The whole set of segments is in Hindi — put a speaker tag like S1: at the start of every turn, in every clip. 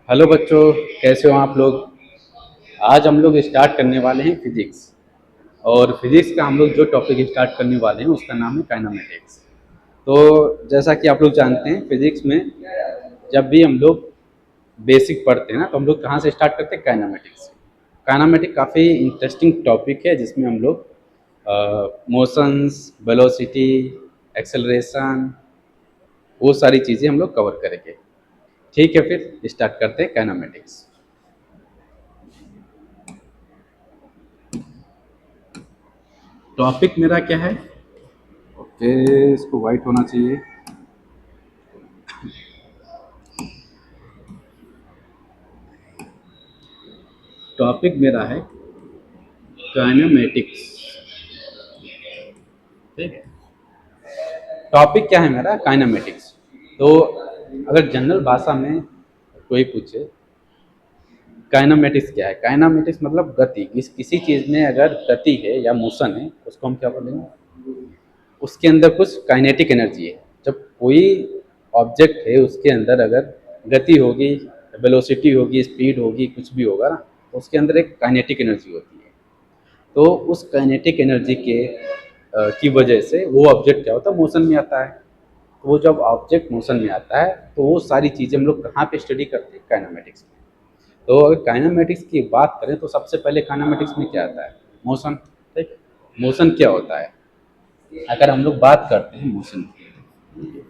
S1: हेलो बच्चों, कैसे हो आप लोग। आज हम लोग स्टार्ट करने वाले हैं फिजिक्स। और फिजिक्स का हम लोग जो टॉपिक स्टार्ट करने वाले हैं उसका नाम है काइनेमेटिक्स। तो जैसा कि आप लोग जानते हैं, फिजिक्स में जब भी हम लोग बेसिक पढ़ते हैं ना, तो हम लोग कहाँ से स्टार्ट करते हैं? काइनेमेटिक्स से। काइनेमेटिक काफ़ी इंटरेस्टिंग टॉपिक है जिसमें हम लोग मोशंस, वेलोसिटी, एक्सेलरेशन, वो सारी चीज़ें हम लोग कवर करेंगे। ठीक है, फिर स्टार्ट करते हैं काइनेमेटिक्स। टॉपिक मेरा क्या है? ओके, इसको वाइट होना चाहिए। टॉपिक मेरा है काइनेमेटिक्स। ठीक है, टॉपिक क्या है मेरा? काइनेमेटिक्स। तो अगर जनरल भाषा में कोई पूछे काइनेमेटिक्स क्या है, काइनेमेटिक्स मतलब गति। किसी चीज़ में अगर गति है या मोशन है, उसको हम क्या बोलेंगे? उसके अंदर कुछ काइनेटिक एनर्जी है। जब कोई ऑब्जेक्ट है उसके अंदर अगर गति होगी, वेलोसिटी होगी, स्पीड होगी, कुछ भी होगा ना, तो उसके अंदर एक काइनेटिक एनर्जी होती है। तो उस काइनेटिक एनर्जी के की वजह से वो ऑब्जेक्ट क्या होता है? मोशन में आता है। तो वो जब ऑब्जेक्ट मोशन में आता है तो वो सारी चीज़ें हम लोग कहाँ पे स्टडी करते हैं? काइनेमेटिक्स में। तो अगर काइनेमेटिक्स की बात करें तो सबसे पहले काइनेमेटिक्स में क्या आता है? मोशन। ठीक है, मोशन क्या होता है? अगर हम लोग बात करते हैं मोशन की,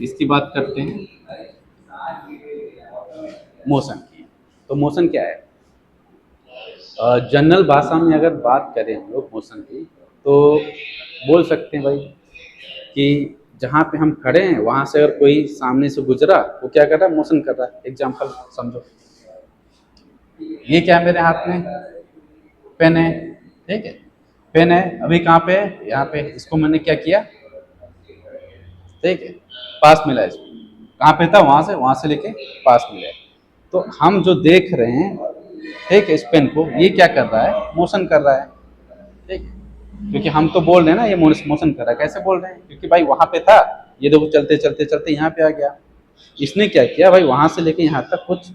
S1: इसकी बात करते हैं मोशन की, तो मोशन क्या है? जनरल भाषा में अगर बात करें हम लोग मोशन की, तो बोल सकते हैं भाई कि जहाँ पे हम खड़े हैं वहाँ से अगर कोई सामने से गुजरा, वो क्या कर रहा है? मोशन कर रहा है। एग्जाम्पल समझो, ये क्या है मेरे हाथ में? पेन है। ठीक है, पेन है। अभी कहाँ पे है? यहाँ पे। इसको मैंने क्या किया? ठीक है, पास मिला इसको। कहाँ पे था? वहाँ से लेके पास मिला है। तो हम जो देख रहे हैं, ठीक है, इस पेन को, ये क्या कर रहा है? मोशन कर रहा है। ठीक है, क्योंकि हम तो बोल रहे हैं ना ये मोशन कर रहा है। कैसे बोल रहे हैं? क्योंकि भाई वहाँ पे था, ये देखो चलते चलते चलते यहाँ पे आ गया। इसने क्या किया भाई? वहाँ से लेके यहाँ तक कुछ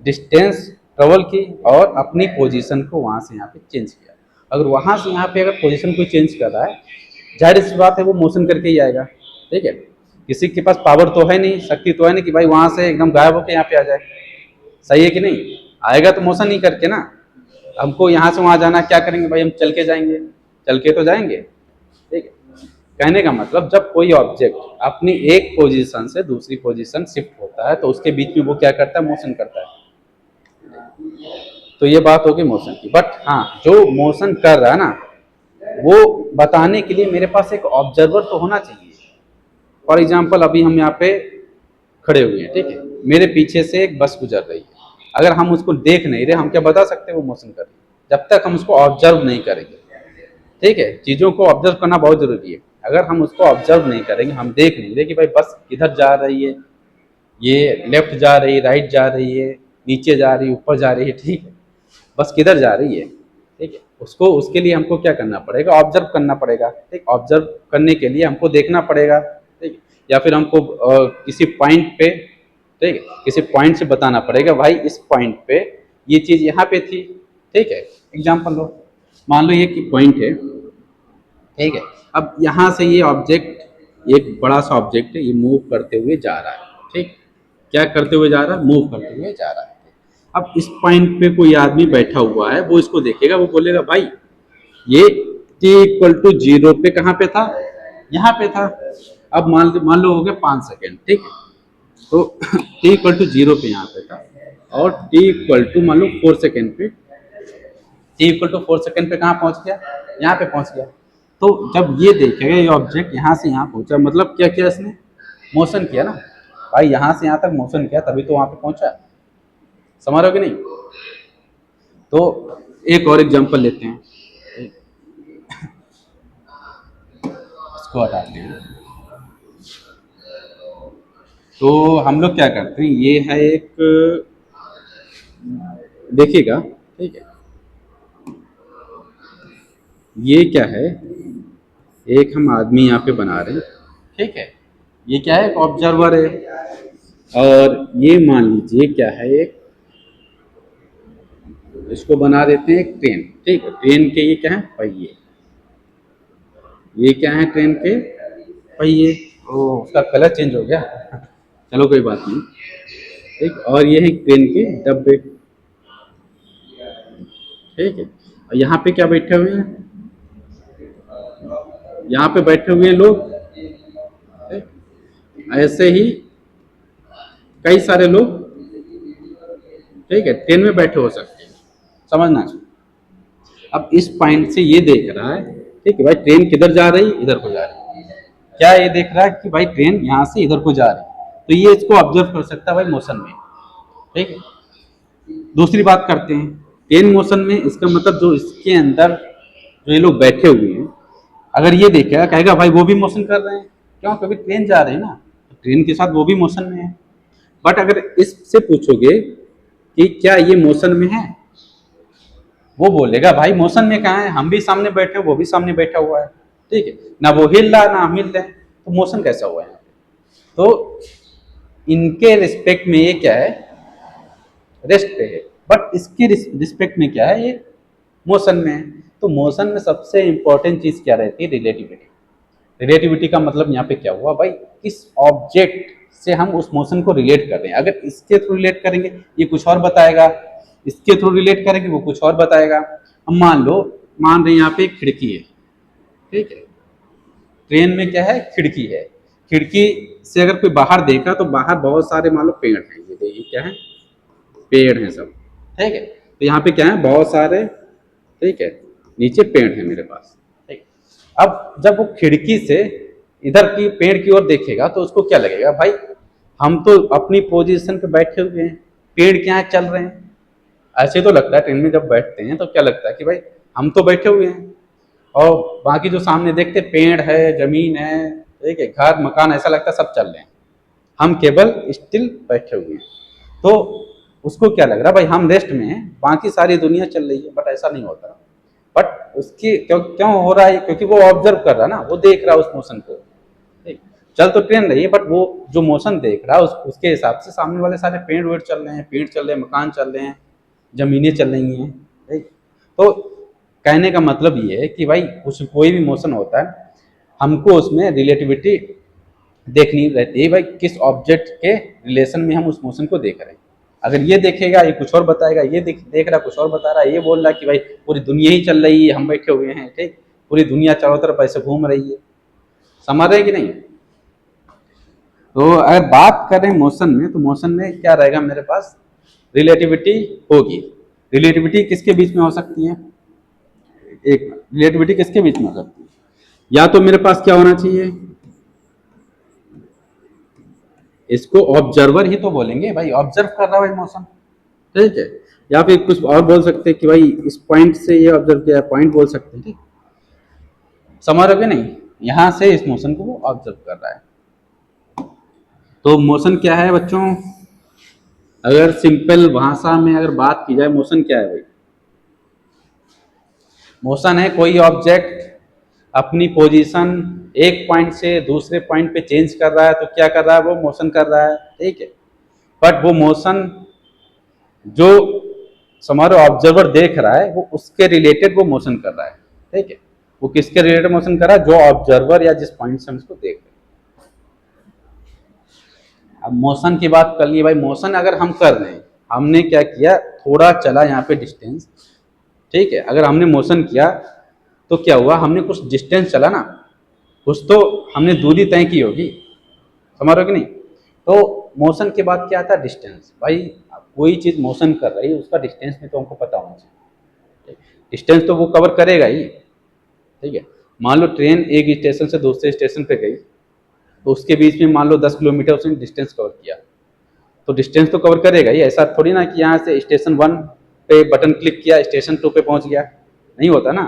S1: डिस्टेंस ट्रेवल की और अपनी पोजीशन को वहाँ से यहाँ पे चेंज किया। अगर वहाँ से यहाँ पे अगर पोजीशन कोई चेंज कर रहा है, जाहिर सी बात है वो मोशन करके ही आएगा। ठीक है, किसी के पास पावर तो है नहीं, शक्ति तो है नहीं कि भाई वहाँ से एकदम गायब होकर यहाँ पे आ जाए। सही है कि नहीं? आएगा तो मोशन ही करके ना। हमको यहाँ से वहाँ जाना, क्या करेंगे भाई? हम चल के जाएंगे, चल के तो जाएंगे। ठीक है, कहने का मतलब जब कोई ऑब्जेक्ट अपनी एक पोजीशन से दूसरी पोजीशन शिफ्ट होता है तो उसके बीच में वो क्या करता है? मोशन करता है। तो ये बात होगी मोशन की। बट हाँ, जो मोशन कर रहा है ना, वो बताने के लिए मेरे पास एक ऑब्जर्वर तो होना चाहिए। फॉर एग्जाम्पल अभी हम यहाँ पे खड़े हुए हैं, ठीक है, मेरे पीछे से एक बस गुजर रही है। अगर हम उसको देख नहीं रहे, हम क्या बता सकते हैं वो मोशन कर रही है? जब तक हम उसको ऑब्जर्व नहीं करेंगे। ठीक है, चीज़ों को ऑब्जर्व करना बहुत जरूरी है। अगर हम उसको ऑब्जर्व नहीं करेंगे, हम देख नहीं रहे कि भाई बस किधर जा रही है, ये लेफ्ट जा रही है, राइट जा रही है, नीचे जा रही है, ऊपर जा रही है, ठीक है, बस किधर जा रही है। ठीक है, उसको, उसके लिए हमको क्या करना पड़ेगा? ऑब्जर्व करना पड़ेगा। ठीक, ऑब्जर्व करने के लिए हमको देखना पड़ेगा। ठीक, या फिर हमको किसी पॉइंट पे, ठीक है, किसी पॉइंट से बताना पड़ेगा भाई इस पॉइंट पे ये चीज़ यहाँ पे थी। ठीक है, एग्जाम्पल लो, मान लो ये कि पॉइंट है। ठीक है, अब यहाँ से ये ऑब्जेक्ट, एक बड़ा सा ऑब्जेक्ट है, ये मूव करते हुए जा रहा है। ठीक, क्या करते हुए जा रहा है? मूव करते हुए जा रहा है। अब इस पॉइंट पे कोई आदमी बैठा हुआ है, वो इसको देखेगा, वो बोलेगा भाई ये t=0 पे कहाँ पे था? यहाँ पे था। अब मान लो हो गया 5 सेकेंड। ठीक है, तो t=0 पे यहाँ पे था, और t= मान लो 4 सेकेंड पे, t=4 सेकेंड पे कहाँ पहुँच गया? यहाँ पे पहुँच गया। तो जब ये देखेगा ये ऑब्जेक्ट यहाँ से यहाँ पहुँचा, मतलब क्या किया इसने? मोशन किया ना भाई, यहाँ से यहाँ तक मोशन किया, तभी तो वहाँ पे पहुँचा। समझ रहे हो कि नहीं? तो एक और एग्जांपल लेते हैं, इसको हटाते हैं। तो हम लोग क्या करते हैं, ये है एक, देखिएगा, ठीक है, ये क्या है? एक हम आदमी यहाँ पे बना रहे हैं। ठीक है, ये क्या है? एक ऑब्जर्वर है। और ये मान लीजिए क्या है, एक इसको बना देते हैं एक ट्रेन। ठीक है, ट्रेन के ये क्या है, पहिए। ये क्या है, ट्रेन के पहिए। ओ, उसका कलर चेंज हो गया। चलो कोई बात नहीं। ठीक, और ये है ट्रेन के डब्बे। ठीक है, और यहाँ पे क्या बैठे हुए हैं, यहाँ पे बैठे हुए लोग। ऐसे ही कई सारे लोग, ठीक है, ट्रेन में बैठे हो सकते हैं, समझना चाहिए। अब इस पॉइंट से ये देख रहा है, ठीक है भाई, ट्रेन किधर जा रही, इधर को जा रही है। क्या ये देख रहा है कि भाई ट्रेन यहाँ से इधर को जा रही है, तो ये इसको ऑब्जर्व कर सकता है भाई मोशन में। ठीक है, दूसरी बात करते हैं, ट्रेन मोशन में इसका मतलब जो इसके अंदर जो ये लोग बैठे हुए हैं, अगर ये देखेगा कहेगा भाई वो भी मोशन कर रहे हैं। क्यों, क्योंकि ट्रेन जा रही है ना, तो ट्रेन के साथ वो भी मोशन में है। बट अगर इससे पूछोगे कि क्या ये मोशन में है, वो बोलेगा भाई मोशन में कहाँ है, हम भी सामने बैठे, वो भी सामने बैठा हुआ है। ठीक है, ना वो हिल रहा ना हम हिल रहे, तो मोशन कैसा हुआ है। तो इनके रिस्पेक्ट में ये क्या है, रेस्ट पे है, बट इसके रिस्पेक्ट में क्या है, ये मोशन में है। तो मोशन में सबसे इंपॉर्टेंट चीज क्या रहती है, रिलेटिविटी। रिलेटिविटी का मतलब यहाँ पे क्या हुआ भाई, किस ऑब्जेक्ट से हम उस मोशन को रिलेट कर रहे हैं। अगर इसके थ्रू रिलेट करेंगे ये कुछ और बताएगा, इसके थ्रू रिलेट करेंगे वो कुछ और बताएगा। हम मान रहे हैं यहाँ पे एक खिड़की है। ठीक है, ट्रेन में क्या है, खिड़की है। खिड़की से अगर कोई बाहर देखा तो बाहर बहुत सारे मान लो पेड़ हैं, ये देखिए क्या है, पेड़ हैं सब। ठीक है, तो यहाँ पे क्या है, बहुत सारे, ठीक है, नीचे पेड़ है मेरे पास। ठीक, अब जब वो खिड़की से इधर की पेड़ की ओर देखेगा तो उसको क्या लगेगा भाई, हम तो अपनी पोजीशन पे बैठे हुए हैं, पेड़ क्या है चल रहे हैं। ऐसे तो लगता है ट्रेन में जब बैठते हैं तो क्या लगता है कि भाई हम तो बैठे हुए हैं, और बाकी जो सामने देखते पेड़ है, जमीन है, ठीक है, घर मकान, ऐसा लगता है सब चल रहे हैं, हम केवल स्टिल बैठे हुए हैं। तो उसको क्या लग रहा है भाई, हम रेस्ट में हैं, बाकी सारी दुनिया चल रही है। बट ऐसा नहीं होता। बट उसकी क्यों क्यों हो रहा है, क्योंकि वो ऑब्जर्व कर रहा है ना, वो देख रहा है उस मोशन को। ठीक, चल तो ट्रेन रही है, बट वो जो मोशन देख रहा है उसके हिसाब से सामने वाले सारे पेड़ वेड़ चल रहे हैं, पेड़ चल रहे हैं, मकान चल रहे हैं, जमीनें चल रही हैं। ठीक, तो कहने का मतलब ये है कि भाई कुछ कोई भी मोशन होता है, हमको उसमें रिलेटिविटी देखनी रहती है भाई, किस ऑब्जेक्ट के रिलेशन में हम उस मोशन को देख रहे हैं। अगर ये देखेगा ये कुछ और बताएगा, ये देख रहा कुछ और बता रहा है, ये बोल रहा है कि भाई पूरी दुनिया ही चल रही है, हम बैठे हुए हैं। ठीक, पूरी दुनिया चारों तरफ ऐसे घूम रही है, समझ रहे कि नहीं। तो अगर बात करें मोशन में, तो मोशन में क्या रहेगा मेरे पास, रिलेटिविटी होगी। रिलेटिविटी किसके बीच में हो सकती है, एक रिलेटिविटी किसके बीच में हो सकती है, या तो मेरे पास क्या होना चाहिए, इसको ऑब्जर्वर ही तो बोलेंगे भाई, ऑब्जर्व कर रहा है भाई मोशन। ठीक है, या फिर कुछ और बोल सकते हैं कि भाई इस पॉइंट से ये ऑब्जर्व किया, पॉइंट बोल सकते हैं। ठीक, समझ रहे नहीं, यहां से इस मोशन को वो ऑब्जर्व कर रहा है। तो मोशन क्या है बच्चों, अगर सिंपल भाषा में अगर बात की जाए, मोशन क्या है भाई, मोशन है कोई ऑब्जेक्ट अपनी पोजीशन एक पॉइंट से दूसरे पॉइंट पे चेंज कर रहा है, तो क्या कर रहा है, वो मोशन कर रहा है। ठीक है, बट वो मोशन जो हमारा ऑब्जर्वर देख रहा है वो उसके रिलेटेड वो मोशन कर रहा है। ठीक है, वो किसके रिलेटेड मोशन कर रहा है, जो ऑब्जर्वर या जिस पॉइंट से हम इसको देख रहे हैं। अब मोशन की बात कर ली भाई, मोशन अगर हम कर रहे हैं, हमने क्या किया, थोड़ा चला यहाँ पे डिस्टेंस। ठीक है, अगर हमने मोशन किया तो क्या हुआ, हमने कुछ डिस्टेंस चला ना, कुछ तो हमने दूरी तय की होगी, समझ रहे हो कि नहीं। तो मोशन के बाद क्या आता है, डिस्टेंस। भाई कोई चीज़ मोशन कर रही है उसका डिस्टेंस भी तो हमको पता होना चाहिए, डिस्टेंस तो वो कवर करेगा ही। ठीक है, मान लो ट्रेन एक स्टेशन से दूसरे स्टेशन पे गई, तो उसके बीच में मान लो 10 किलोमीटर उसने डिस्टेंस कवर किया, तो डिस्टेंस तो कवर करेगा ही। ऐसा थोड़ी ना कि यहाँ से स्टेशन 1 पे बटन क्लिक किया स्टेशन 2 पे पहुंच गया, नहीं होता ना।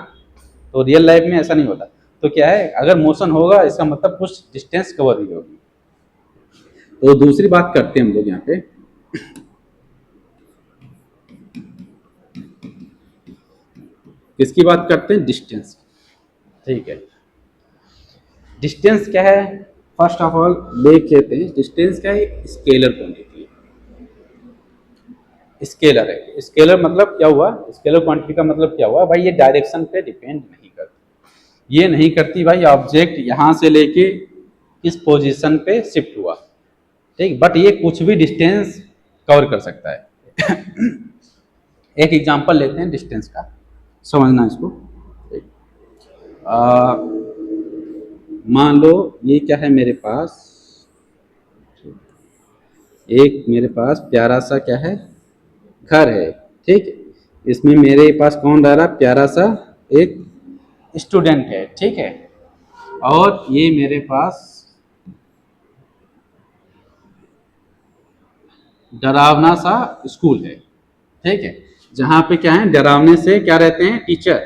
S1: तो रियल लाइफ में ऐसा नहीं होता। तो क्या है, अगर मोशन होगा इसका मतलब कुछ डिस्टेंस कवर हुई होगी। तो दूसरी बात करते हैं हम लोग यहाँ पे, किसकी बात करते हैं, डिस्टेंस। ठीक है, डिस्टेंस क्या है, फर्स्ट ऑफ ऑल देख लेते हैं डिस्टेंस क्या है, स्केलर क्वांटिटी है। स्केलर है, स्केलर मतलब क्या हुआ, स्केलर क्वांटिटी का मतलब क्या हुआ भाई, ये डायरेक्शन पे डिपेंड नहीं करती, ये नहीं करती भाई ऑब्जेक्ट यहाँ से लेके इस पोजीशन पे शिफ्ट हुआ, ठीक, बट ये कुछ भी डिस्टेंस कवर कर सकता है। एक एग्जांपल लेते हैं डिस्टेंस का, समझना इसको। मान लो ये क्या है मेरे पास, एक मेरे पास प्यारा सा क्या है घर है, ठीक, इसमें मेरे पास कौन रह रहा, प्यारा सा एक स्टूडेंट है, ठीक है, और ये मेरे पास डरावना सा स्कूल है, ठीक है, जहां पे क्या है डरावने से क्या रहते हैं, टीचर,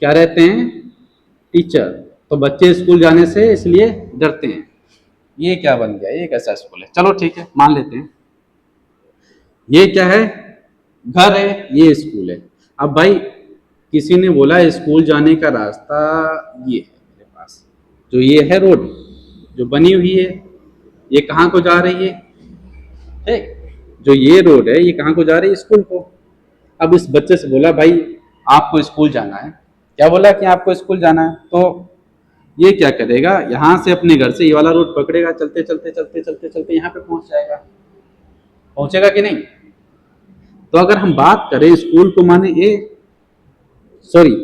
S1: क्या रहते हैं, टीचर, तो बच्चे स्कूल जाने से इसलिए डरते हैं। ये क्या बन गया, ये कैसा स्कूल है, चलो ठीक है मान लेते हैं, ये क्या है, घर है, ये स्कूल है। अब भाई किसी ने बोला स्कूल जाने का रास्ता ये है मेरे पास, जो ये है रोड जो बनी हुई है, ये कहाँ को जा रही है, ठीक, जो ये रोड है ये कहाँ को जा रही है, स्कूल को। अब इस बच्चे से बोला भाई आपको स्कूल जाना है, क्या बोला कि आपको स्कूल जाना है, तो ये क्या करेगा, यहाँ से अपने घर से ये वाला रोड पकड़ेगा, चलते चलते चलते चलते चलते यहाँ पे पहुंच जाएगा, पहुंचेगा कि नहीं। तो अगर हम बात करें स्कूल को माने ए, सॉरी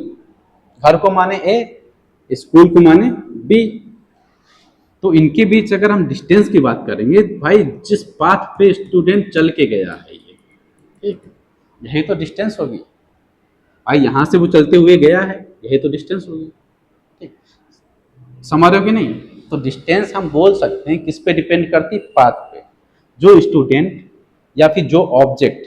S1: घर को माने ए, स्कूल को माने बी, तो इनके बीच अगर हम डिस्टेंस की बात करेंगे भाई, जिस पाथ पे स्टूडेंट चल के गया है ये, ठीक, यही तो डिस्टेंस होगी भाई, यहाँ से वो चलते हुए गया है, यही तो डिस्टेंस होगी, ठीक, समझ रहे हो कि नहीं। तो डिस्टेंस हम बोल सकते हैं किस पे डिपेंड करती, पाथ पे, जो स्टूडेंट या फिर जो ऑब्जेक्ट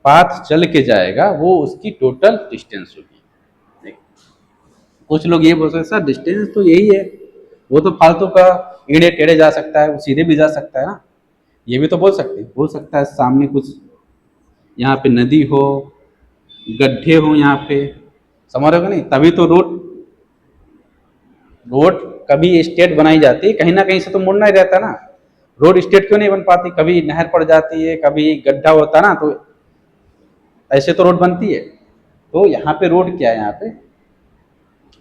S1: पाथ चल के जाएगा वो उसकी टोटल डिस्टेंस होगी। कुछ लोग ये बोल सकते हैं सर डिस्टेंस तो यही है, वो तो फालतू का टेढ़े टेढ़े जा सकता है, वो सीधे भी जा सकता है ना, ये भी तो बोल सकते हैं, बोल सकता है सामने कुछ यहाँ पे नदी हो, गड्ढे हो यहाँ पे, समझ रहे हो नहीं, तभी तो रोड कभी स्टेट बनाई जाती है, कहीं ना कहीं से तो मुड़ना ही रहता ना, रोड स्टेट क्यों नहीं बन पाती, कभी नहर पड़ जाती है, कभी गड्ढा होता ना, तो ऐसे तो रोड बनती है। तो यहाँ पे रोड क्या है, यहाँ पे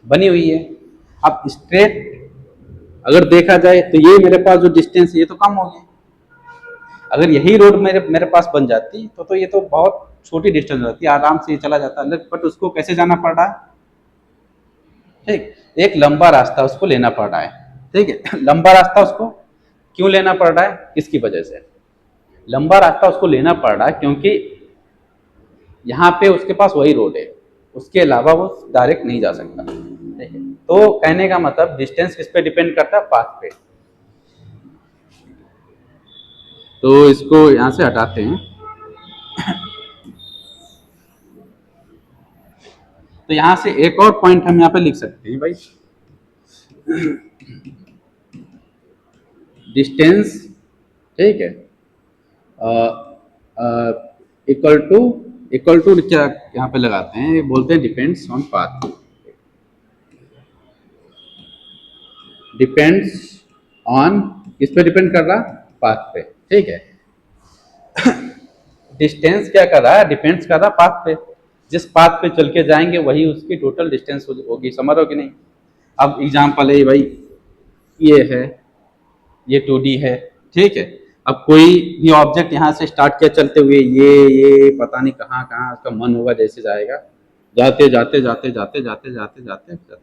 S1: बनी हुई है। अब स्ट्रेट अगर देखा जाए तो ये मेरे पास जो डिस्टेंस है ये तो कम हो गई, अगर यही रोड मेरे पास बन जाती तो ये तो बहुत छोटी डिस्टेंस रहती, आराम से ये चला जाता, बट उसको कैसे जाना पड़ रहा है, ठीक, एक लंबा रास्ता उसको लेना पड़ रहा है, ठीक है। लंबा रास्ता उसको क्यों लेना पड़ रहा है, किसकी वजह से लंबा रास्ता उसको लेना पड़ रहा है, क्योंकि यहाँ पे उसके पास वही रोड है, उसके अलावा वो डायरेक्ट नहीं जा सकता, ठीक है। तो कहने का मतलब डिस्टेंस किस पे डिपेंड करता है, पाथ पे। तो इसको यहाँ से हटाते हैं। तो यहाँ से एक और पॉइंट हम यहाँ पे लिख सकते हैं भाई, डिस्टेंस, ठीक है, इक्वल टू क्या यहाँ पे लगाते हैं, बोलते हैं depends on path, depends on, किस पे डिपेंड कर रहा, पाथ पे, ठीक है। डिस्टेंस क्या कर रहा है, डिपेंड्स कर रहा पाथ पे, जिस पाथ पे चल के जाएंगे वही उसकी टोटल डिस्टेंस होगी, समझ रहे हो कि नहीं। अब एग्जांपल है भाई, ये है, ये 2D है, ठीक है, अब कोई भी ऑब्जेक्ट यहाँ से स्टार्ट किया चलते हुए, ये पता नहीं कहाँ कहाँ उसका मन होगा जैसे जाएगा, जाते जाते जाते जाते जाते जाते जाते जाते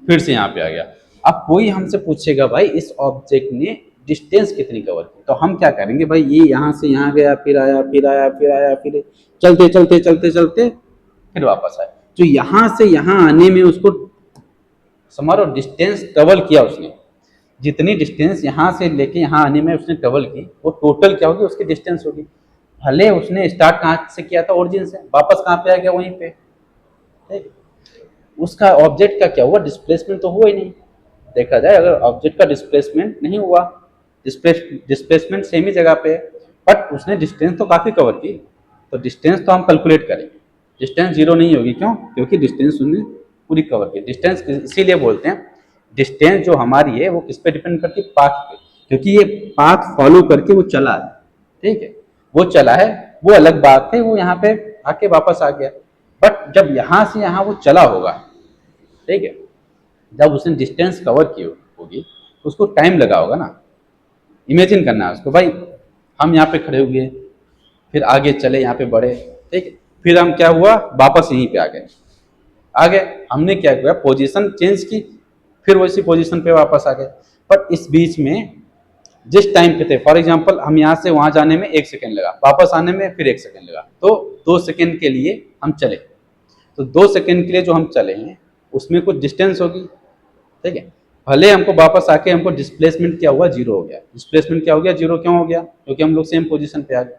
S1: फिर से यहाँ पे आ गया। अब कोई हमसे पूछेगा भाई इस ऑब्जेक्ट ने डिस्टेंस कितनी कवर की, तो हम क्या करेंगे भाई, ये यहाँ से यहाँ गया, फिर आया, फिर आया, फिर आया, फिर चलते चलते चलते चलते फिर वापस आया, तो यहाँ से यहाँ आने में उसको समझो डिस्टेंस ट्रेवल किया उसने, जितनी डिस्टेंस यहाँ से लेके यहाँ आने में उसने ट्रेवल की, वो टोटल क्या होगी, उसकी डिस्टेंस होगी। भले उसने स्टार्ट कहाँ से किया था, ओरिजिन से, वापस कहाँ पे आ गया, वहीं पे, ठीक, उसका ऑब्जेक्ट का क्या हुआ, डिस्प्लेसमेंट तो हुआ ही नहीं। देखा जाए अगर ऑब्जेक्ट का डिस्प्लेसमेंट नहीं हुआ, डिस्प्लेसमेंट सेम ही जगह पे है, बट उसने डिस्टेंस तो काफ़ी कवर की, तो डिस्टेंस तो हम कैलकुलेट करेंगे, डिस्टेंस जीरो नहीं होगी, क्यों, क्योंकि डिस्टेंस उसने पूरी कवर की। डिस्टेंस इसीलिए बोलते हैं डिस्टेंस जो हमारी है वो किस पे डिपेंड करती है, पाथ पे, क्योंकि ये पाथ फॉलो करके वो चला है, ठीक है, वो चला है, वो अलग बात है, वो यहाँ पे आके वापस आ गया। बट जब यहाँ से यहाँ वो चला होगा, ठीक है, जब उसने डिस्टेंस कवर की होगी तो उसको टाइम लगा होगा ना। इमेजिन करना है उसको, भाई हम यहाँ पे खड़े हुए, फिर आगे चले, यहाँ पे बढ़े, ठीक है, फिर हम क्या हुआ, वापस यहीं पे आ गए, हमने क्या किया, पोजीशन चेंज की, फिर वैसी पोजीशन पे वापस आ गए। बट इस बीच में जिस टाइम पे थे, फॉर एग्जांपल हम यहाँ से वहां जाने में 1 सेकेंड लगा, वापस आने में फिर 1 सेकेंड लगा, तो 2 सेकेंड के लिए हम चले। तो 2 सेकेंड के लिए जो हम चले हैं उसमें कुछ डिस्टेंस होगी, ठीक है। भले हमको वापस आके हमको डिस्प्लेसमेंट क्या हुआ, 0 हो गया। डिस्प्लेसमेंट क्या हो गया, 0 क्यों हो गया, क्योंकि हम लोग सेम पोजीशन पे आ गए,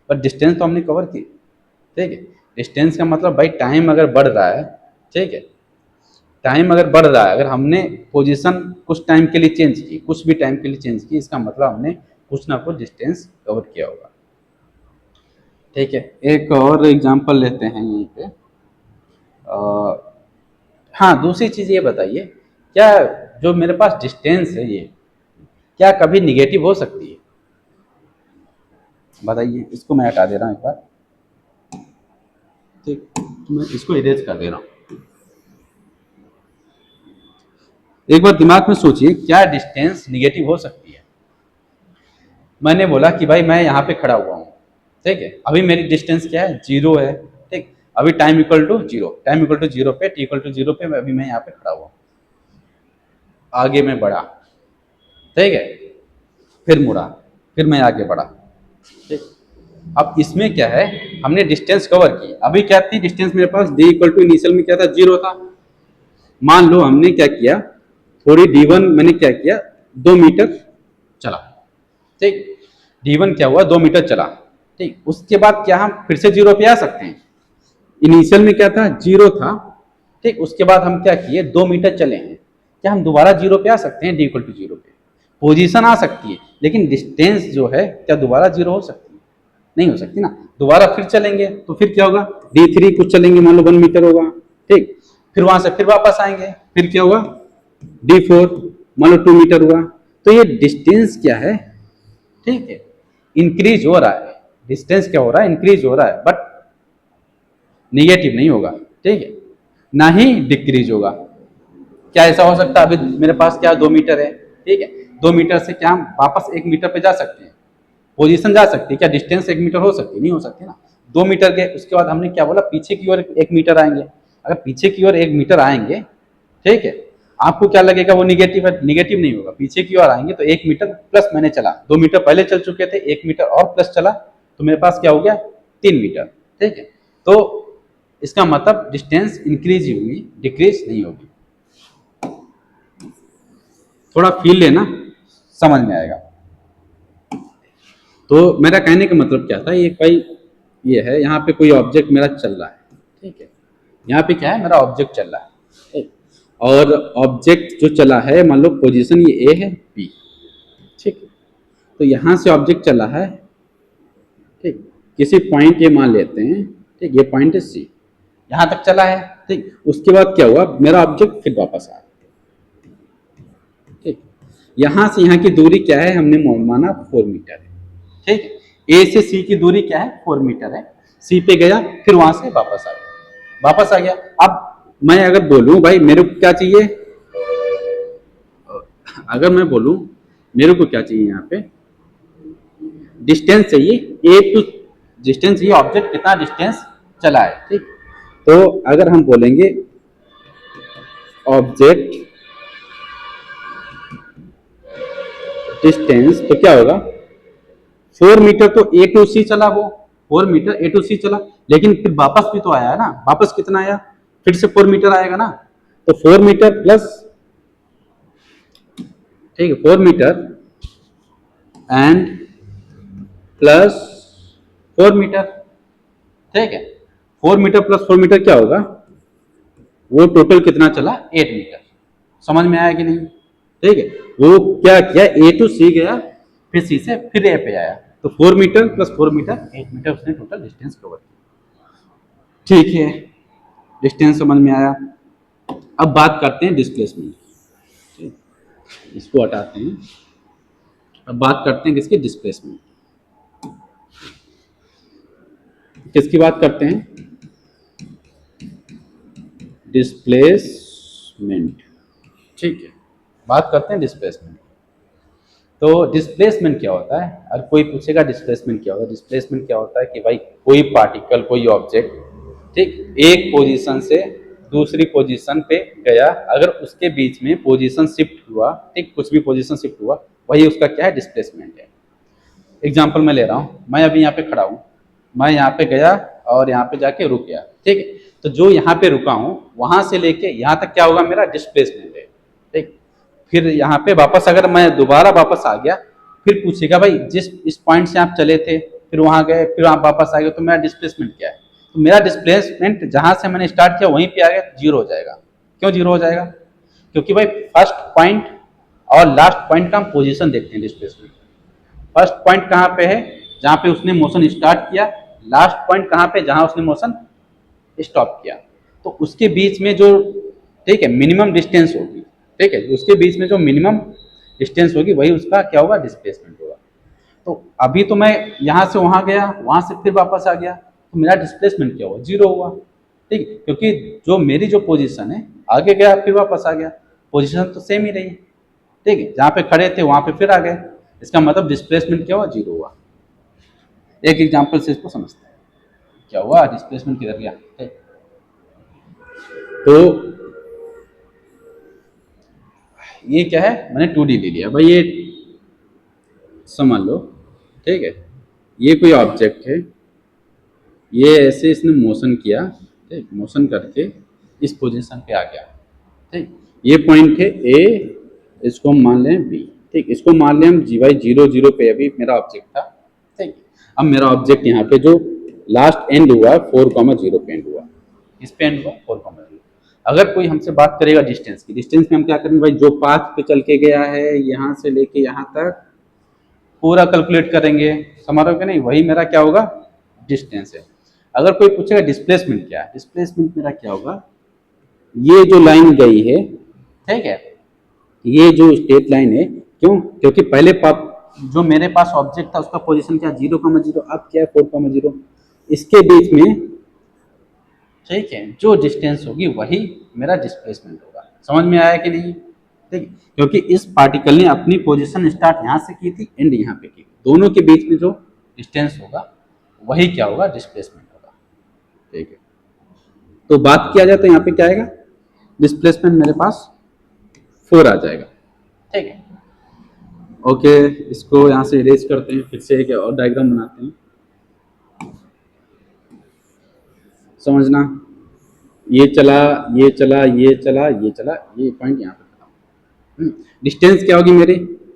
S1: पर डिस्टेंस तो हमने कवर की, ठीक है। डिस्टेंस का मतलब भाई टाइम अगर बढ़ रहा है, ठीक है, टाइम अगर बढ़ रहा है, अगर हमने पोजीशन कुछ टाइम के लिए चेंज की, कुछ भी टाइम के लिए चेंज की, इसका मतलब हमने कुछ ना कुछ डिस्टेंस कवर किया होगा, ठीक है। एक और एग्जांपल लेते हैं यहीं पे। हाँ, दूसरी चीज़ ये बताइए, क्या जो मेरे पास डिस्टेंस है ये क्या कभी निगेटिव हो सकती है? बताइए, इसको मैं हटा दे रहा हूँ एक बार, ठीक, तो मैं इसको इरेज कर दे रहा हूँ। एक बार दिमाग में सोचिए, क्या डिस्टेंस निगेटिव हो सकती है? मैंने बोला कि भाई मैं यहाँ पे खड़ा हुआ हूँ, ठीक है, अभी मेरी डिस्टेंस क्या है, 0 है, ठीक, अभी time equal to 0, time equal to 0 पे, टी इक्वल टू 0 पे अभी मैं यहाँ पे खड़ा हुआ हूँ। आगे मैं बढ़ा, ठीक है, फिर मुड़ा, फिर मैं आगे बढ़ा, ठीक। अब इसमें क्या है, हमने डिस्टेंस कवर की। अभी क्या थी डिस्टेंस मेरे पास, डी इक्वल टू इनिशियल में क्या था, 0 था। मान लो हमने क्या किया, थोड़ी D1 मैंने क्या किया, 2 मीटर चला, ठीक, D1 क्या हुआ, 2 मीटर चला, ठीक। उसके बाद क्या हम फिर से 0 पे आ सकते हैं? इनिशियल में क्या था, 0 था, ठीक। उसके बाद हम क्या किए, 2 मीटर चले हैं, क्या हम दोबारा 0 पे आ सकते हैं? D इक्वल टू 0 पे पोजीशन आ सकती है, लेकिन डिस्टेंस जो है क्या दोबारा 0 हो सकती है? नहीं हो सकती ना। दोबारा फिर चलेंगे तो फिर क्या होगा, D3 कुछ चलेंगे, मान लो 1 मीटर होगा, ठीक, फिर वहां से फिर वापस आएंगे, फिर क्या हुआ, D4 मान लो 2 मीटर हुआ। तो ये डिस्टेंस क्या है, ठीक है, इंक्रीज हो रहा है। डिस्टेंस क्या हो रहा है, इंक्रीज हो रहा है, बट निगेटिव नहीं होगा, ठीक है, ना ही डिक्रीज होगा। क्या ऐसा हो सकता है, अभी मेरे पास क्या 2 मीटर है, ठीक है, 2 मीटर से क्या हम वापस 1 मीटर पे जा सकते हैं? पोजीशन जा सकती है, क्या डिस्टेंस 1 मीटर हो सकती है? नहीं हो सकती ना। 2 मीटर के उसके बाद हमने क्या बोला, पीछे की ओर 1 मीटर आएंगे। अगर पीछे की ओर 1 मीटर आएंगे, ठीक है, आपको क्या लगेगा, वो निगेटिव है? निगेटिव नहीं होगा। पीछे की ओर आएंगे तो 1 मीटर प्लस मैंने चला, 2 मीटर पहले चल चुके थे, 1 मीटर और प्लस चला, तो मेरे पास क्या हो गया, 3 मीटर, ठीक है। तो इसका मतलब डिस्टेंस इंक्रीज ही होगी, डिक्रीज नहीं होगी। थोड़ा फील लेना, समझ में आएगा। तो मेरा कहने का मतलब क्या था, ये भाई ये है, यहाँ पे कोई ऑब्जेक्ट मेरा चल रहा है, ठीक है, यहाँ पे क्या है, मेरा ऑब्जेक्ट चल रहा है, ठीक, और ऑब्जेक्ट जो चला है, मान लो पोजीशन ये ए है, बी, ठीक है, तो यहाँ से ऑब्जेक्ट चला है, ठीक, किसी पॉइंट ये मान लेते हैं, ठीक, ये पॉइंट है सी, यहाँ तक चला है, ठीक। उसके बाद क्या हुआ, मेरा ऑब्जेक्ट फिर वापस आया, ठीक, यहाँ से यहाँ की दूरी क्या है, हमने माना 4 मीटर है, ठीक। ए से सी की दूरी क्या है, 4 मीटर है। सी पे गया, फिर वहां से वापस आ गया, वापस आ गया। अब मैं अगर बोलूं भाई मेरे को क्या चाहिए, अगर मैं बोलूं मेरे को क्या चाहिए, यहाँ पे डिस्टेंस चाहिए, ए टू डिस्टेंस चाहिए, ऑब्जेक्ट कितना डिस्टेंस चला है, ठीक। तो अगर हम बोलेंगे ऑब्जेक्ट डिस्टेंस, तो क्या होगा, 4 मीटर तो ए टू सी चला, वो 4 मीटर ए टू सी चला, लेकिन फिर वापस भी तो आया ना, वापस कितना आया, फिर से 4 मीटर आएगा ना। तो 4 मीटर प्लस, ठीक है, 4 मीटर एंड प्लस 4 मीटर, ठीक है, 4 मीटर प्लस 4 मीटर क्या होगा, वो टोटल कितना चला, 8 मीटर। समझ में आया कि नहीं, ठीक है। वो क्या किया, ए टू सी गया, फिर सी से फिर ए पे आया, तो 4 मीटर प्लस 4 मीटर 8 मीटर उसने टोटल डिस्टेंस कवर किया, ठीक है। डिस्टेंस समझ में आया। अब बात करते हैं डिस्प्लेसमेंट, इसको हटाते हैं। अब बात करते हैं किसकी, डिस्प्लेसमेंट। किसकी बात करते हैं, डिस्प्लेसमेंट। ठीक है, बात करते हैं डिस्प्लेसमेंट। तो डिस्प्लेसमेंट क्या होता है, अगर कोई पूछेगा डिस्प्लेसमेंट क्या होता है, डिस्प्लेसमेंट क्या होता है कि भाई कोई पार्टिकल, कोई ऑब्जेक्ट, ठीक, एक पोजीशन से दूसरी पोजीशन पे गया, अगर उसके बीच में पोजीशन शिफ्ट हुआ, ठीक, कुछ भी पोजीशन शिफ्ट हुआ, वही उसका क्या है, डिस्प्लेसमेंट है। एग्जाम्पल मैं ले रहा हूँ, मैं अभी यहाँ पे खड़ा हूँ, मैं यहाँ पे गया और यहाँ पे जाके रुक गया, ठीक है, तो जो यहाँ पे रुका हूँ वहां से लेके यहाँ तक क्या होगा, मेरा डिस्प्लेसमेंट है, ठीक। फिर यहाँ पे वापस अगर मैं दोबारा वापस आ गया, फिर पूछेगा भाई जिस इस पॉइंट से आप चले थे, फिर वहां गए, फिर आप वापस आ गए, तो मेरा डिस्प्लेसमेंट क्या है, तो मेरा डिस्प्लेसमेंट जहां से मैंने स्टार्ट किया वहीं पे आ गया, जीरो हो जाएगा। क्यों जीरो हो जाएगा, क्योंकि भाई फर्स्ट पॉइंट और लास्ट पॉइंट का हम पोजीशन देखते हैं डिस्प्लेसमेंट। फर्स्ट पॉइंट कहाँ पे है, जहां पे उसने मोशन स्टार्ट किया, लास्ट पॉइंट कहाँ पे, जहां उसने मोशन स्टॉप किया, तो उसके बीच में जो, ठीक है, मिनिमम डिस्टेंस होगी, ठीक है, उसके बीच में जो मिनिमम डिस्टेंस होगी वही उसका क्या होगा, डिस्प्लेसमेंट होगा। तो अभी तो मैं यहाँ से वहां गया, वहां से फिर वापस आ गया, तो मेरा डिस्प्लेसमेंट क्या हुआ, जीरो हुआ, ठीक, क्योंकि जो मेरी जो पोजीशन है, आगे गया फिर वापस आ गया, पोजीशन तो सेम ही रही, ठीक है, जहाँ पे खड़े थे वहां पे फिर आ गए, इसका मतलब डिस्प्लेसमेंट क्या हुआ, जीरो हुआ। एक एग्जाम्पल से इसको समझते हैं, क्या हुआ, डिस्प्लेसमेंट किधर गया, ठीक। तो ये क्या है, मैंने 2D ले लिया भाई, ये समझ लो, ठीक है, ये कोई ऑब्जेक्ट है, ये ऐसे इसने मोशन किया, ठीक, मोशन करके इस पोजीशन पे आ गया, ठीक, ये पॉइंट है ए, इसको हम मान लें बी, ठीक, इसको मान लें हम जी वाई 0 0 पे अभी मेरा ऑब्जेक्ट था, ठीक। अब मेरा ऑब्जेक्ट यहाँ पे जो लास्ट एंड हुआ 4,0 पे एंड हुआ, इस पे एंड हुआ 4,0। अगर कोई हमसे बात करेगा डिस्टेंस की, डिस्टेंस में हम क्या करेंगे भाई, जो पाथ पे चल के गया है यहाँ से लेके यहाँ तक पूरा कैलकुलेट करेंगे, समझ रहे हो कि नहीं, वही मेरा क्या होगा, डिस्टेंस है। अगर कोई पूछेगा डिस्प्लेसमेंट क्या है, डिस्प्लेसमेंट मेरा क्या होगा, ये जो लाइन गई है, ठीक है, ये जो स्ट्रेट लाइन है, क्यों, क्योंकि पहले जो मेरे पास ऑब्जेक्ट था उसका पोजीशन क्या, 0,0, अब क्या है 4,0, इसके बीच में, ठीक है, जो डिस्टेंस होगी वही मेरा डिस्प्लेसमेंट होगा। समझ में आया कि नहीं, ठीक, क्योंकि इस पार्टिकल ने अपनी पोजीशन स्टार्ट यहाँ से की थी, एंड यहाँ पे की, दोनों के बीच में जो डिस्टेंस होगा वही क्या होगा, डिस्प्लेसमेंट होगा, ठीक है। तो बात किया जाए तो यहाँ पे क्या आएगा, डिस्प्लेसमेंट मेरे पास 4 आ जाएगा, ठीक है। ओके, इसको यहाँ से इरेज करते हैं, फिर से एक और डायग्राम बनाते हैं, समझना, ये चला, ये चला, ये चला, ये चला, ये पॉइंट यहाँ पे खत्म। डिस्टेंस क्या होगी मेरी,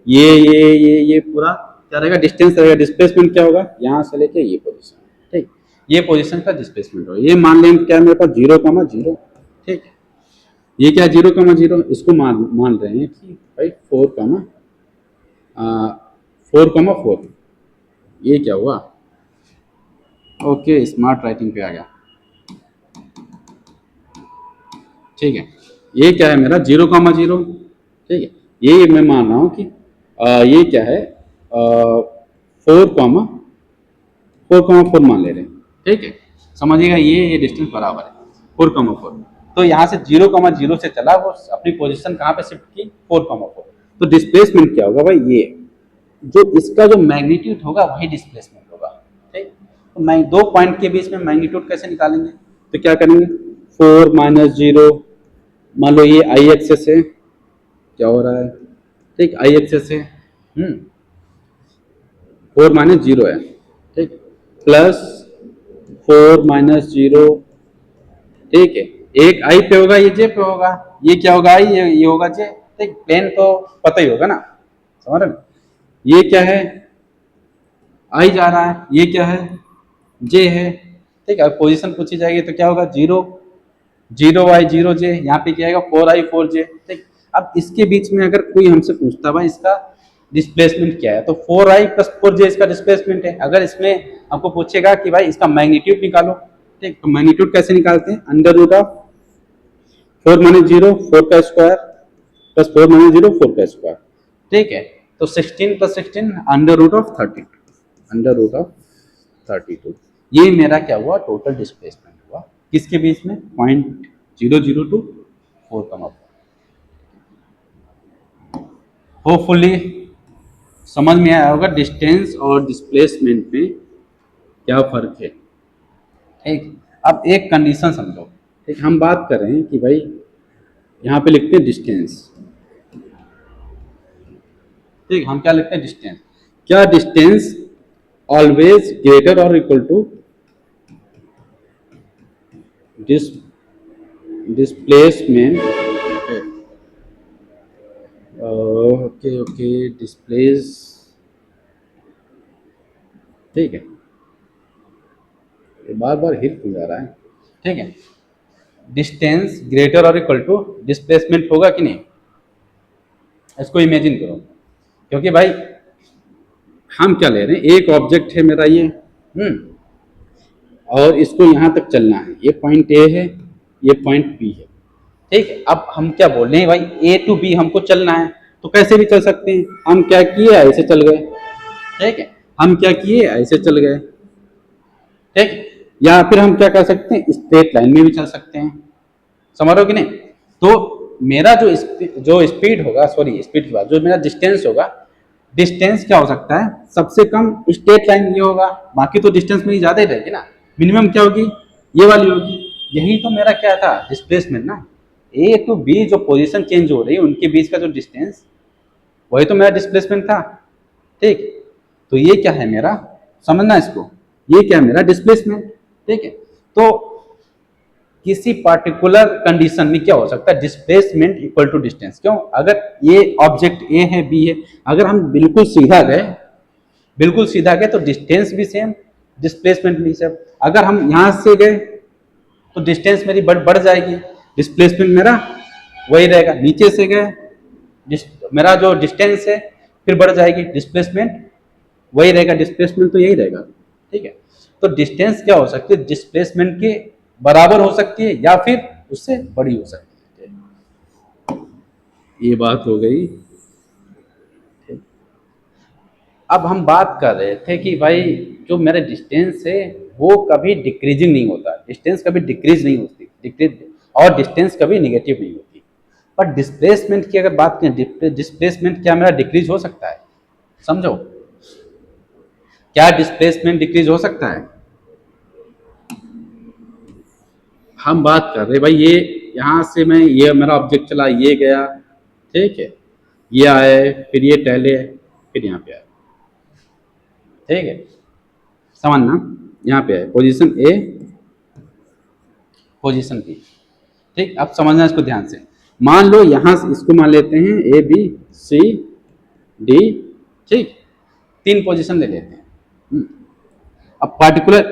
S1: ये पूरा क्या रहेगा, डिस्टेंस रहेगा। डिस्प्लेसमेंट क्या होगा, यहाँ से लेके ये पोजीशन, ठीक, ये पोजीशन का डिस्प्लेसमेंट होगा। ये मान लें क्या मेरे पास 0,0, ठीक है, ये क्या 0,0, इसको मान रहे हैं कि भाई 4,4, ये क्या हुआ, ओके, स्मार्ट राइटिंग पे आ गया, ठीक है। ये क्या है मेरा 0,0, ठीक है, ये मैं मान रहा हूँ कि ये क्या है 4,4 मान ले रहे हैं, ठीक है, समझिएगा, ये डिस्टेंस बराबर है 4,4। तो यहाँ से 0,0 से चला, वो अपनी पोजीशन कहाँ पे शिफ्ट की, 4,4। तो डिस्प्लेसमेंट क्या होगा भाई, ये जो इसका जो मैग्नीट्यूड होगा वही डिस्प्लेसमेंट होगा, ठीक। तो मैं दो पॉइंट के बीच में मैग्नीट्यूड कैसे निकालेंगे, तो क्या करेंगे, 4 - 0, मान लो ये आई एक्सेस है, क्या हो रहा है, ठीक, आई एक्सेस है, 4 - 0 है, ठीक, प्लस 4 - 0, ठीक है, एक आई पे होगा, ये जे पे होगा, ये क्या होगा आई, ये होगा जे, ठीक, प्लेन तो पता ही होगा ना, समझ रहे, ये क्या है, आई जा रहा है, ये क्या है, जे है, ठीक है। पोजीशन पूछी जाएगी तो क्या होगा, 0 0 जे, यहाँ पे क्या आएगा 4i 4j, ठीक। अब इसके बीच में अगर कोई हमसे पूछता भाई इसका डिस्प्लेसमेंट क्या है, तो 4i + 4j इसका डिस्प्लेसमेंट है। अगर इसमें आपको पूछेगा कि भाई इसका मैग्नीट्यूड निकालो, ठीक, तो मैग्नीट्यूड कैसे निकालते हैं, √4 - 0, 4 का स्क्वायर, प्लस 4 माइनस 0 4 का स्क्वायर, ठीक है। तो 16 plus 16 under root of 32, under root of 32। ये मेरा क्या हुआ, टोटल डिस्प्लेसमेंट हुआ किसके बीच में, 0.00 टू 4, होपफुली समझ में आया होगा डिस्टेंस और डिस्प्लेसमेंट में क्या फर्क है, ठीक। अब एक कंडीशन समझो, ठीक। हम बात कर रहे हैं कि भाई यहाँ पे लिखते हैं डिस्टेंस, ठीक। हम क्या लिखते हैं, डिस्टेंस। क्या डिस्टेंस ऑलवेज ग्रेटर और equal to displacement, okay okay, displace, ठीक है। ये बार बार हिट हो जा रहा है, ठीक है। डिस्टेंस ग्रेटर और इक्वल टू डिस्प्लेसमेंट होगा कि नहीं, इसको इमेजिन करो। क्योंकि भाई हम क्या ले रहे हैं, एक ऑब्जेक्ट है मेरा ये, और इसको यहां तक चलना है, ये पॉइंट ए है, ये पॉइंट बी है, ठीक है। अब हम क्या बोल रहे हैं भाई, ए टू बी हमको चलना है, तो कैसे भी चल सकते हैं। हम क्या किए, ऐसे चल गए, ठीक है। हम क्या किए, ऐसे चल गए, ठीक। या फिर हम क्या कर सकते हैं, स्ट्रेट लाइन में भी चल सकते हैं, समझ रहे हो कि नहीं। तो मेरा जो स्पीड होगा, सॉरी स्पीड की बात, जो मेरा डिस्टेंस होगा, डिस्टेंस क्या हो सकता है, सबसे कम स्ट्रेट लाइन ये होगा, बाकी तो डिस्टेंस मेरी ज्यादा ही रहेगी ना, मिनिमम क्या होगी, ये वाली होगी। यही तो मेरा क्या था, डिस्प्लेसमेंट ना, ए टू बी जो पोजीशन चेंज हो रही है उनके बीच का जो डिस्टेंस, वही तो मेरा डिस्प्लेसमेंट था, ठीक। तो ये क्या है मेरा, समझना इसको, ये क्या है मेरा डिस्प्लेसमेंट, ठीक है। तो किसी पार्टिकुलर कंडीशन में क्या हो सकता है, डिस्प्लेसमेंट इक्वल टू डिस्टेंस। क्यों, अगर ये ऑब्जेक्ट ए है, बी है, अगर हम बिल्कुल सीधा गए, बिल्कुल सीधा गए तो डिस्टेंस भी सेम, डिस्प्लेसमेंट भी सेम। अगर हम यहां से गए तो डिस्टेंस मेरी बढ़ जाएगी, डिस्प्लेसमेंट मेरा वही रहेगा। नीचे से गए, मेरा जो डिस्टेंस है फिर बढ़ जाएगी, डिस्प्लेसमेंट वही रहेगा, डिस्प्लेसमेंट तो यही रहेगा, ठीक है। तो डिस्टेंस क्या हो सकती है, डिस्प्लेसमेंट के बराबर हो सकती है या फिर उससे बड़ी हो सकती है, ये बात हो गई। अब हम बात कर रहे थे कि भाई जो मेरा डिस्टेंस है वो कभी डिक्रीजिंग नहीं होता, डिस्टेंस कभी डिक्रीज नहीं होती, डिक्रीज, और डिस्टेंस कभी निगेटिव नहीं होती। पर डिस्प्लेसमेंट की अगर बात करें, डिस्प्लेसमेंट क्या मेरा डिक्रीज हो सकता है, समझो, क्या डिस्प्लेसमेंट डिक्रीज हो सकता है। हम बात कर रहे भाई, ये यहां से मैं, ये मेरा ऑब्जेक्ट चला, ये गया, ठीक है, ये आए, फिर ये टहले, फिर यहाँ पे आए, ठीक है। समझना, यहाँ पे आए, पोजीशन ए, पोजीशन बी, ठीक। अब समझना इसको ध्यान से। मान लो यहां से इसको मान लेते हैं ए बी सी डी, ठीक, 3 पोजीशन ले लेते हैं। अब पार्टिकुलर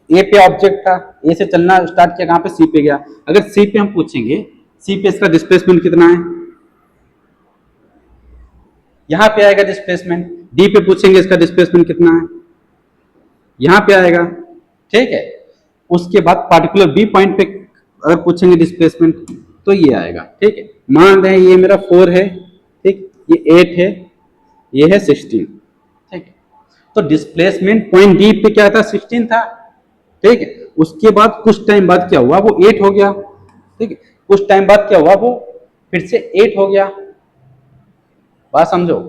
S1: ए पे ऑब्जेक्ट था, ए से चलना स्टार्ट किया, कहां पे, सी पे गया। अगर सी पे हम पूछेंगे, सी पे इसका डिस्प्लेसमेंट कितना है, यहां पे आएगा डिस्प्लेसमेंट। डी पे पूछेंगे इसका डिस्प्लेसमेंट कितना है, यहां पे आएगा, ठीक है। उसके बाद पार्टिकुलर बी पॉइंट पे अगर पूछेंगे डिस्प्लेसमेंट तो ये आएगा, ठीक है। मान रहे हैं ये मेरा 4 है, ठीक, ये 8 है, ये है 16, ठीक है। तो डिस्प्लेसमेंट पॉइंट डी पे क्या था, 16 था, ठीक है। उसके बाद कुछ टाइम बाद क्या हुआ, वो 8 हो गया, ठीक है। कुछ टाइम बाद क्या हुआ, वो फिर से 8 हो गया, बात समझो,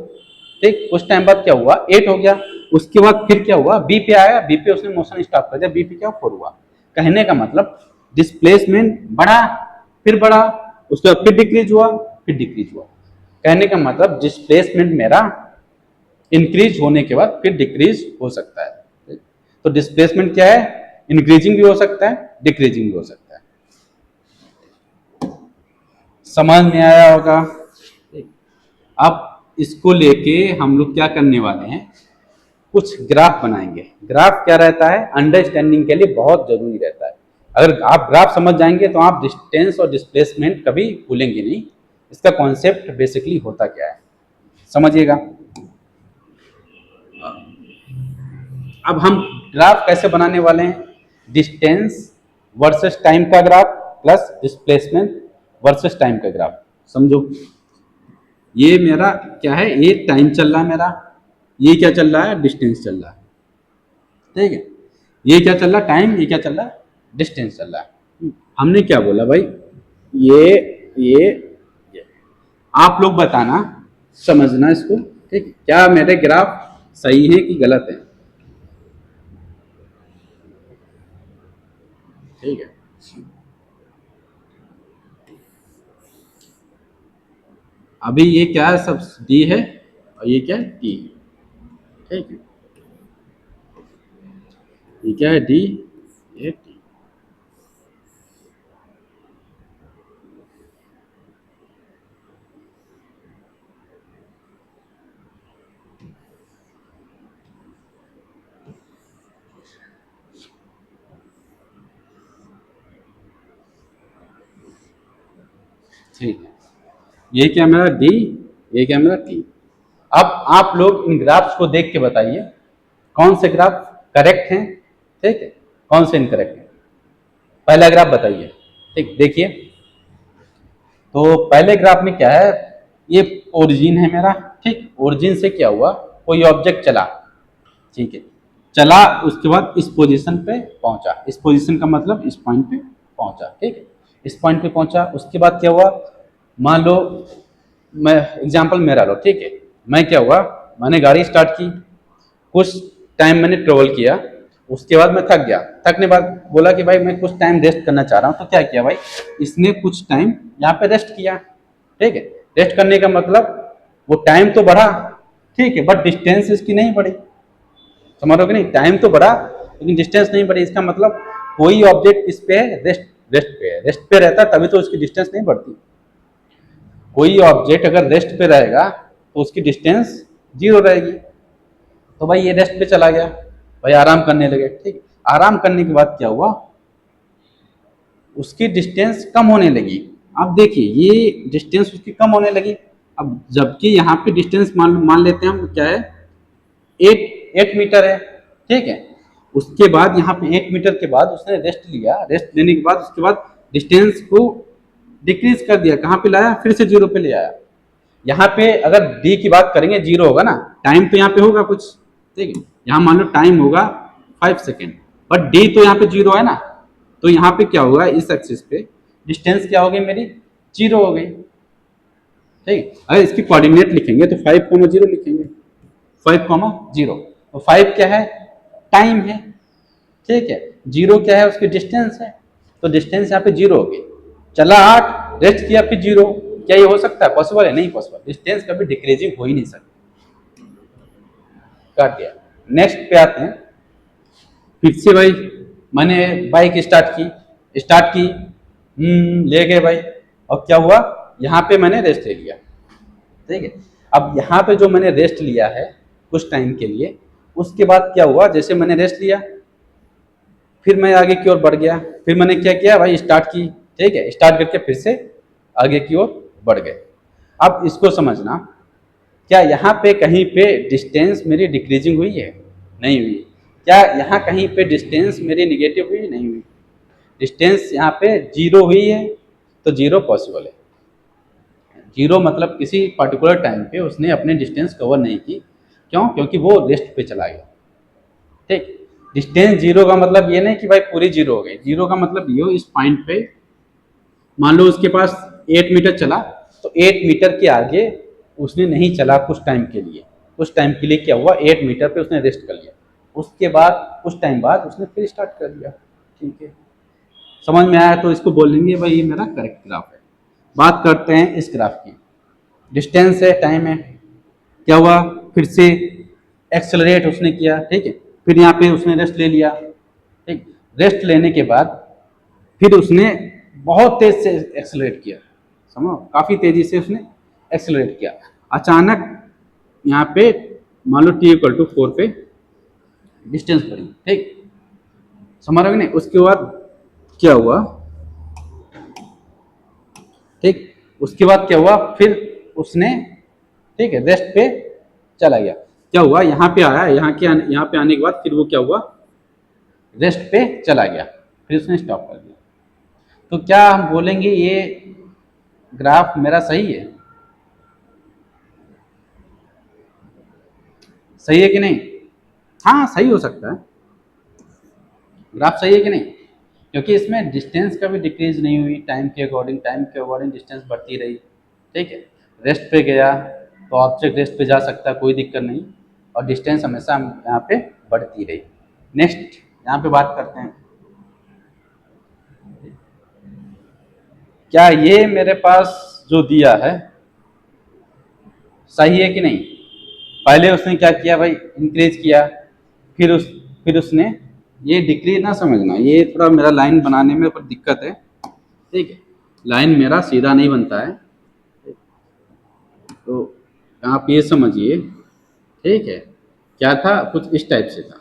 S1: ठीक। कुछ टाइम बाद क्या हुआ, 8 हो गया। उसके बाद फिर क्या हुआ, बी पे आया, बी पे उसने मोशन स्टॉप कर दिया, बी पे क्या 4 हुआ। कहने का मतलब डिस्प्लेसमेंट बढ़ा, फिर बढ़ा, उसके बाद फिर डिक्रीज हुआ, फिर डिक्रीज हुआ। कहने का मतलब डिस्प्लेसमेंट मेरा इंक्रीज होने के बाद फिर डिक्रीज हो सकता है। तो डिस्प्लेसमेंट क्या है, इंक्रीजिंग भी हो सकता है, डिक्रीजिंग भी हो सकता है। समझ में आया होगा। अब इसको लेके हम लोग क्या करने वाले हैं, कुछ ग्राफ बनाएंगे। ग्राफ क्या रहता है, अंडरस्टैंडिंग के लिए बहुत जरूरी रहता है। अगर आप ग्राफ समझ जाएंगे तो आप डिस्टेंस और डिस्प्लेसमेंट कभी भूलेंगे नहीं। इसका कॉन्सेप्ट बेसिकली होता क्या है, समझिएगा। अब हम ग्राफ कैसे बनाने वाले हैं, डिस्टेंस वर्सेस टाइम का graph plus displacement versus time का ग्राफ, समझो। ये मेरा क्या है, ये टाइम चल रहा है मेरा, ये क्या चल रहा है, डिस्टेंस चल रहा है। ठीक है, ये क्या चल रहा है, टाइम, ये क्या चल रहा है, डिस्टेंस चल रहा है। हमने क्या बोला भाई, ये ये आप लोग बताना, समझना इसको। ठीक है, क्या मेरे ग्राफ सही है कि गलत है। ठीक है, अभी ये क्या है, सब डी है और ये क्या है, टी है। ठीक है, ये क्या है, डी, ये टी। ठीक है, ये क्या मेरा डी, ये क्या मेरा टी। अब आप लोग इन ग्राफ्स को देख के बताइए कौन से ग्राफ करेक्ट हैं। ठीक है, कौन से इनकरेक्ट हैं। पहला ग्राफ बताइए। ठीक, देखिए, तो पहले ग्राफ में क्या है, ये ओरिजिन है मेरा। ठीक, ओरिजिन से क्या हुआ, कोई ऑब्जेक्ट चला। ठीक है, चला, उसके बाद इस पोजीशन पे पहुंचा, इस पोजीशन का मतलब इस पॉइंट पे पहुंचा। ठीक है, इस पॉइंट पे पहुंचा, उसके बाद क्या हुआ, मान लो, मैं एग्जांपल मेरा लो। ठीक है, मैं क्या हुआ, मैंने गाड़ी स्टार्ट की, कुछ टाइम मैंने ट्रेवल किया, उसके बाद मैं थक गया। थकने बाद बोला कि भाई मैं कुछ टाइम रेस्ट करना चाह रहा हूँ, तो क्या किया भाई, इसने कुछ टाइम यहाँ पे रेस्ट किया। ठीक है, रेस्ट करने का मतलब वो टाइम तो बढ़ा, ठीक है, बट डिस्टेंस इसकी नहीं बढ़ी। समझ रहे हो कि नहीं, टाइम तो बढ़ा लेकिन डिस्टेंस नहीं बढ़ी। इसका मतलब कोई ऑब्जेक्ट इस पे है, रेस्ट रेस्ट पे है, रेस्ट पे रहता तभी तो उसकी डिस्टेंस नहीं बढ़ती। कोई ऑब्जेक्ट अगर रेस्ट पे रहेगा तो उसकी डिस्टेंस जीरो रहेगी। तो भाई ये रेस्ट पे चला गया, भाई आराम करने लगे। ठीक, आराम करने के बाद क्या हुआ, उसकी डिस्टेंस कम होने लगी। अब देखिए, ये डिस्टेंस उसकी कम होने लगी। अब जबकि यहाँ पे डिस्टेंस मान मान लेते हैं हम, क्या है, 8 मीटर है। ठीक है, उसके बाद यहाँ पे 8 मीटर के बाद उसने रेस्ट लिया, रेस्ट लेने के बाद उसके बाद डिस्टेंस को डिक्रीज कर दिया, कहाँ पे लाया, फिर से जीरो पे ले आया। यहाँ पे अगर डी की बात करेंगे जीरो होगा ना, टाइम तो यहाँ पे होगा कुछ। ठीक है, यहाँ मान लो टाइम होगा 5 सेकेंड, बट डी तो यहाँ पे जीरो है ना, तो यहाँ पे क्या होगा, इस एक्सिस पे डिस्टेंस क्या हो गई मेरी, जीरो हो गई। ठीक, अगर इसकी कोऑर्डिनेट लिखेंगे तो 5,0 लिखेंगे, 5,0। तो 5 क्या है, टाइम है। ठीक है, जीरो क्या है, उसकी डिस्टेंस है। तो डिस्टेंस यहाँ पे जीरो हो गई। चला 8, रेस्ट किया, फिर जीरो। क्या ये हो सकता है, पॉसिबल है, नहीं पॉसिबल। डिस्टेंस कभी डिक्रीजिंग हो ही नहीं सकती। काट गया। नेक्स्ट पे आते हैं, फिर से भाई मैंने बाइक स्टार्ट की, ले गए भाई। और क्या हुआ, यहाँ पे मैंने रेस्ट ले लिया। ठीक है, अब यहाँ पे जो मैंने रेस्ट लिया है कुछ टाइम के लिए, उसके बाद क्या हुआ, जैसे मैंने रेस्ट लिया, फिर मैं आगे की ओर बढ़ गया। फिर मैंने क्या किया भाई, स्टार्ट की। ठीक है, स्टार्ट करके फिर से आगे की ओर बढ़ गए। अब इसको समझना, क्या यहाँ पे कहीं पे डिस्टेंस मेरी डिक्रीजिंग हुई है, नहीं हुई। क्या यहाँ कहीं पे डिस्टेंस मेरी निगेटिव हुई, नहीं हुई। डिस्टेंस यहाँ पे जीरो हुई है, तो जीरो पॉसिबल है। जीरो मतलब किसी पर्टिकुलर टाइम पे उसने अपने डिस्टेंस कवर नहीं की। क्यों, क्योंकि वो रेस्ट पे चला गया। ठीक, डिस्टेंस जीरो का मतलब ये नहीं कि भाई पूरी जीरो हो गई। जीरो का मतलब ये हो, इस पॉइंट पे मान लो उसके पास 8 मीटर चला, तो 8 मीटर के आगे उसने नहीं चला कुछ टाइम के लिए। कुछ टाइम के लिए क्या हुआ, 8 मीटर पे उसने रेस्ट कर लिया, उसके बाद कुछ टाइम बाद उसने फिर स्टार्ट कर दिया। ठीक है, समझ में आया, तो इसको बोलेंगे भाई ये मेरा करेक्ट ग्राफ है। बात करते हैं इस ग्राफ की। डिस्टेंस है, टाइम है, क्या हुआ, फिर से एक्सेलरेट उसने किया। ठीक है, फिर यहाँ पे उसने रेस्ट ले लिया। ठीक, रेस्ट लेने के बाद फिर उसने बहुत तेज से एक्सेलरेट किया। समझो, काफ़ी तेजी से उसने एक्सेलरेट किया। अचानक यहाँ पे मान लो t=4 पे डिस्टेंस बढ़ी। ठीक, समझ रहे हो नहीं। उसके बाद क्या हुआ, ठीक, उसके बाद क्या हुआ, फिर उसने, ठीक है, रेस्ट पे चला गया। क्या हुआ, यहाँ पे आया, यहाँ पे आने के बाद फिर वो क्या हुआ, रेस्ट पे चला गया, फिर उसने स्टॉप कर दिया। तो क्या हम बोलेंगे ये ग्राफ मेरा सही है। सही है कि नहीं? हाँ सही हो सकता है, ग्राफ सही है कि नहीं, क्योंकि इसमें डिस्टेंस का भी डिक्रीज नहीं हुई, टाइम के अकॉर्डिंग डिस्टेंस बढ़ती रही। ठीक है, रेस्ट पे गया तो ऑब्जेक्ट रेस्ट पे जा सकता है, कोई दिक्कत नहीं, और डिस्टेंस हमेशा यहाँ पे बढ़ती रही। नेक्स्ट यहाँ पे बात करते हैं, क्या ये मेरे पास जो दिया है सही है कि नहीं? पहले उसने क्या किया भाई, इंक्रीज किया, फिर उसने ये डिक्रीज ना समझना, ये थोड़ा मेरा लाइन बनाने में पर दिक्कत है। ठीक है, लाइन मेरा सीधा नहीं बनता है, तो आप ये समझिए। ठीक है, क्या था, कुछ इस टाइप से था।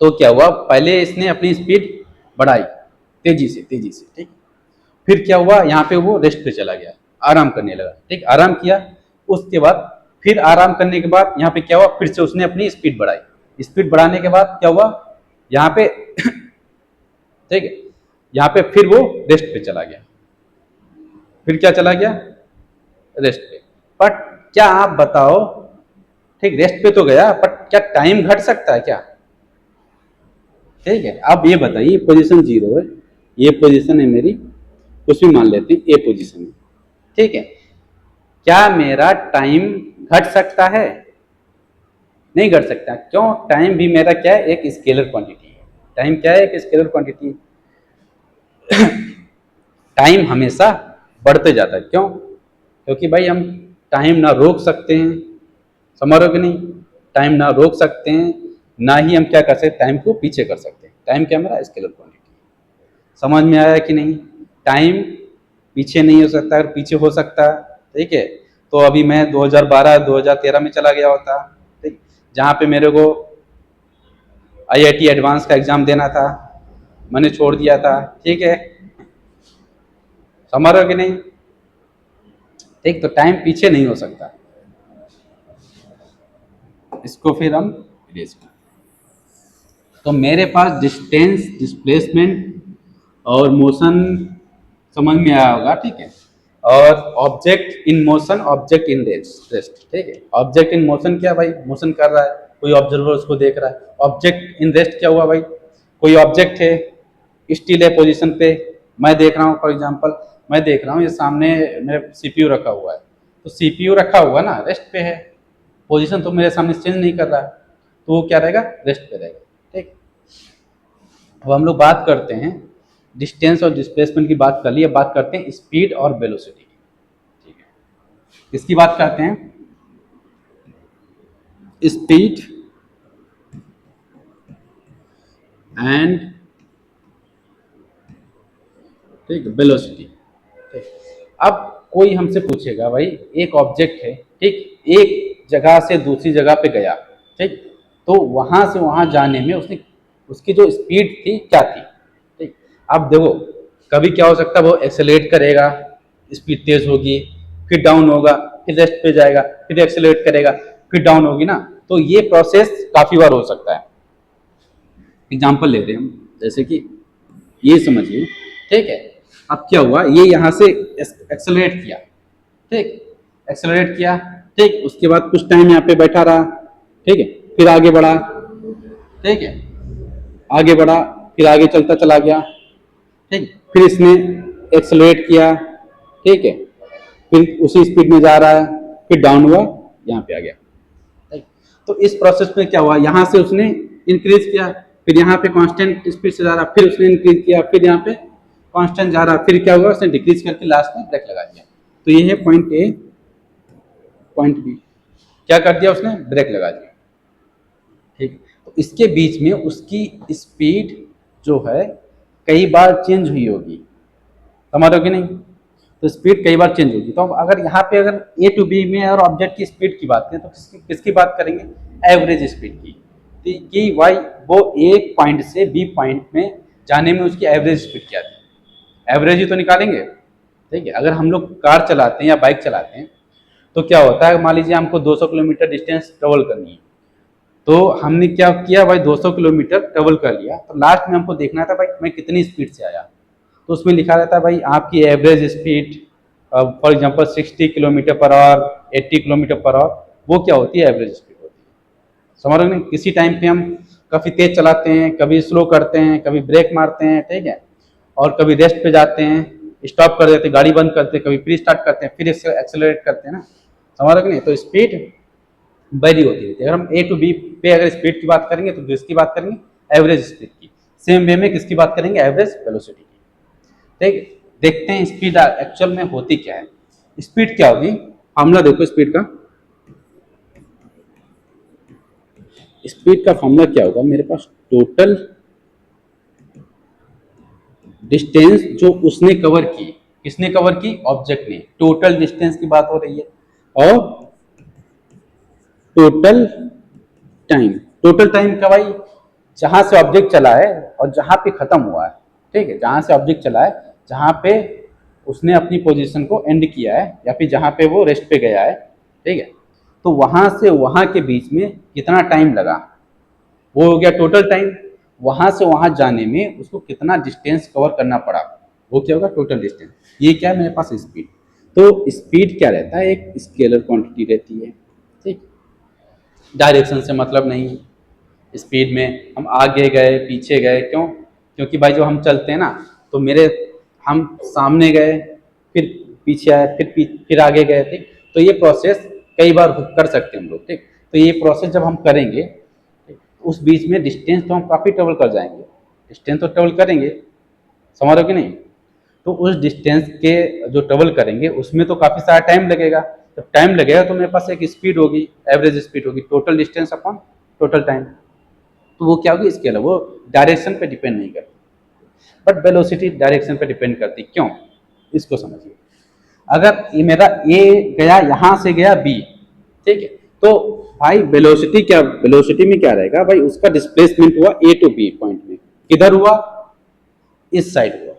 S1: तो क्या हुआ, पहले इसने अपनी स्पीड बढ़ाई तेजी से, ठीक। फिर क्या हुआ, यहाँ पे वो रेस्ट पे चला गया, आराम करने लगा। ठीक, आराम किया, उसके बाद फिर आराम करने के बाद यहाँ पे क्या हुआ, फिर से उसने अपनी स्पीड बढ़ाई। स्पीड बढ़ाने के बाद क्या हुआ यहाँ पे ठीक है, यहाँ पे फिर वो रेस्ट पे चला गया। फिर क्या चला गया, रेस्ट पे। बट क्या आप बताओ, ठीक रेस्ट पे तो गया, बट क्या टाइम घट सकता है क्या? ठीक है, अब ये बताइए, पोजीशन 0 है, ये पोजीशन है मेरी, कुछ भी मान लेते हैं, ए पोजीशन है। ठीक है, क्या मेरा टाइम घट सकता है? नहीं घट सकता। क्यों? टाइम भी मेरा क्या है, एक स्केलर क्वांटिटी है। टाइम क्या है, एक स्केलर क्वांटिटी। टाइम हमेशा बढ़ते जाता है। क्यों? क्योंकि भाई हम टाइम ना रोक सकते हैं, समझ रहे हो कि नहीं? टाइम ना रोक सकते हैं, ना ही हम क्या कर सकते, टाइम को पीछे कर सकते हैं। टाइम क्या मेरा स्केलर क्वांटिटी। समझ में आया कि नहीं? टाइम पीछे नहीं हो सकता, अगर पीछे हो सकता, ठीक है, तो अभी मैं 2012-2013 में चला गया होता। ठीक, जहाँ पे मेरे को IIT एडवांस का एग्जाम देना था, मैंने छोड़ दिया था। ठीक है, समझ रहे हो कि नहीं? ठीक, तो टाइम पीछे नहीं हो सकता। इसको फिर हम इरेज करें, तो मेरे पास डिस्टेंस, डिस्प्लेसमेंट और मोशन समझ में आया होगा। ठीक है, और object in motion, object in rest. ठीक है, ऑब्जेक्ट इन मोशन क्या भाई, मोशन कर रहा है, कोई ऑब्जर्वर उसको देख रहा है। ऑब्जेक्ट इन रेस्ट क्या हुआ भाई, कोई ऑब्जेक्ट है, स्टिल है पोजीशन पे, मैं देख रहा हूँ। फॉर एग्जांपल मैं देख रहा हूँ, ये सामने मेरे CPU रखा हुआ है, तो CPU रखा हुआ ना, रेस्ट पे है, पोजीशन तो मेरे सामने चेंज नहीं कर रहा है, तो वो क्या रहेगा, रेस्ट पे रहेगा। ठीक, अब हम लोग बात करते हैं डिस्टेंस और डिस्प्लेसमेंट की बात कर ली, अब बात करते हैं स्पीड और वेलोसिटी की। ठीक है, इसकी बात करते हैं, स्पीड एंड ठीक वेलोसिटी। ठीक, अब कोई हमसे पूछेगा भाई, एक ऑब्जेक्ट है, ठीक, एक जगह से दूसरी जगह पे गया, ठीक, तो वहां से वहां जाने में उसने, उसकी जो स्पीड थी क्या थी। ठीक, अब देखो, कभी क्या हो सकता है, वो एक्सेलरेट करेगा, स्पीड तेज होगी, फिर डाउन होगा, फिर रेस्ट पे जाएगा, फिर एक्सेलरेट करेगा, फिर डाउन होगी ना, तो ये प्रोसेस काफी बार हो सकता है। एग्जाम्पल लेते हैं हम, जैसे कि ये समझिए। ठीक है, अब क्या हुआ, ये यहाँ से एक्सेलरेट किया, ठीक, एक्सेलरेट किया, ठीक, उसके बाद कुछ टाइम यहाँ पे बैठा रहा, ठीक है, फिर आगे बढ़ा, ठीक है, आगे बढ़ा, फिर आगे चलता चला गया, ठीक, फिर इसने एक्सेलरेट किया, ठीक है, फिर उसी स्पीड में जा रहा है, फिर डाउन हुआ, यहाँ पे आ गया। ठीक, तो इस प्रोसेस में क्या हुआ, यहाँ से उसने इंक्रीज किया, फिर यहाँ पे कांस्टेंट स्पीड से जा रहा, फिर उसने इंक्रीज किया, फिर यहाँ पे कांस्टेंट जा रहा, फिर क्या हुआ, उसने डिक्रीज करके लास्ट में ब्रेक लगा दिया। तो ये है पॉइंट ए, पॉइंट बी, क्या कर दिया उसने, ब्रेक लगा दिया। ठीक, तो इसके बीच में उसकी स्पीड जो है कई बार चेंज हुई होगी, समझ रहे हो कि नहीं? तो स्पीड कई बार चेंज होगी। तो अगर यहाँ पे अगर A to B में और ऑब्जेक्ट की स्पीड की बात करें, तो किसकी बात करेंगे, एवरेज स्पीड की, कि भाई वो एक पॉइंट से B पॉइंट में जाने में उसकी एवरेज स्पीड क्या थी, एवरेज ही तो निकालेंगे। ठीक है, अगर हम लोग कार चलाते हैं या बाइक चलाते हैं, तो क्या होता है, मान लीजिए हमको 200 किलोमीटर डिस्टेंस ट्रेवल करनी है, तो हमने क्या किया भाई, 200 किलोमीटर ट्रेवल कर लिया, तो लास्ट में हमको देखना था भाई मैं कितनी स्पीड से आया, तो उसमें लिखा रहता है भाई आपकी average speed, for example 60 kilometre per hour, 80 kilometre per hour, वो क्या होती है, एवरेज स्पीड होती है। समझ रहे हो नहीं? किसी टाइम पे हम काफ़ी तेज चलाते हैं, कभी स्लो करते हैं, कभी ब्रेक मारते हैं, ठीक है, और कभी रेस्ट पे जाते हैं, स्टॉप कर देते हैं, गाड़ी बंद करते हैं, कभी फिर स्टार्ट करते हैं, फिर एक्सेलरेट करते हैं ना। समझ रहे हो नहीं? तो स्पीड वेरी होती रहती है। अगर हम ए टू बी पे अगर स्पीड की बात करेंगे तो किसकी बात करेंगे? एवरेज स्पीड की। सेम वे में किसकी बात करेंगे? एवरेज वेलोसिटी की। ठीक, देखते हैं स्पीड एक्चुअल में होती क्या है। स्पीड क्या होगी? फॉर्मूला देखो स्पीड का। स्पीड का फॉर्मूला क्या होगा मेरे पास? टोटल डिस्टेंस जो उसने कवर की। किसने कवर की? ऑब्जेक्ट ने। टोटल डिस्टेंस की बात हो रही है। और टोटल टाइम। टोटल टाइम का भाई जहां से ऑब्जेक्ट चला है और जहां पे खत्म हुआ है। ठीक है, जहां से ऑब्जेक्ट चला है, जहां पे उसने अपनी पोजीशन को एंड किया है या फिर जहां पे वो रेस्ट पे गया है, ठीक है, तो वहां से वहां के बीच में कितना टाइम लगा, वो हो गया टोटल टाइम। वहां से वहां जाने में उसको कितना डिस्टेंस कवर करना पड़ा, वो क्या होगा? Total distance. ये क्या है मेरे पास? स्पीड। तो स्पीड क्या रहता है? एक स्केलर क्वांटिटी रहती है। ठीक, डायरेक्शन से मतलब नहीं। स्पीड में हम आगे गए पीछे गए, क्यों? क्योंकि भाई जो हम चलते हैं ना, तो मेरे हम सामने गए, फिर पीछे आए, फिर आगे गए, ठीक। तो ये प्रोसेस कई बार कर सकते हैं हम लोग, ठीक। तो ये प्रोसेस जब हम करेंगे, ठीक, उस बीच में डिस्टेंस तो हम काफ़ी ट्रेवल कर जाएंगे, डिस्टेंस तो ट्रेवल करेंगे, समझ रहे हो कि नहीं? तो उस डिस्टेंस के जो ट्रेवल करेंगे उसमें तो काफ़ी सारा टाइम लगेगा। जब टाइम लगेगा तो मेरे पास एक स्पीड होगी, एवरेज स्पीड होगी, total distance upon total time. तो वो क्या होगी? स्केलर। वो डायरेक्शन पे डिपेंड नहीं करती, बट वेलोसिटी डायरेक्शन पे डिपेंड करती। क्यों? इसको समझिए। अगर ये मेरा ए गया, यहां से गया बी, ठीक है, तो भाई वेलोसिटी क्या, वेलोसिटी में क्या रहेगा भाई? उसका डिस्प्लेसमेंट हुआ ए टू बी पॉइंट में। किधर हुआ? इस साइड हुआ।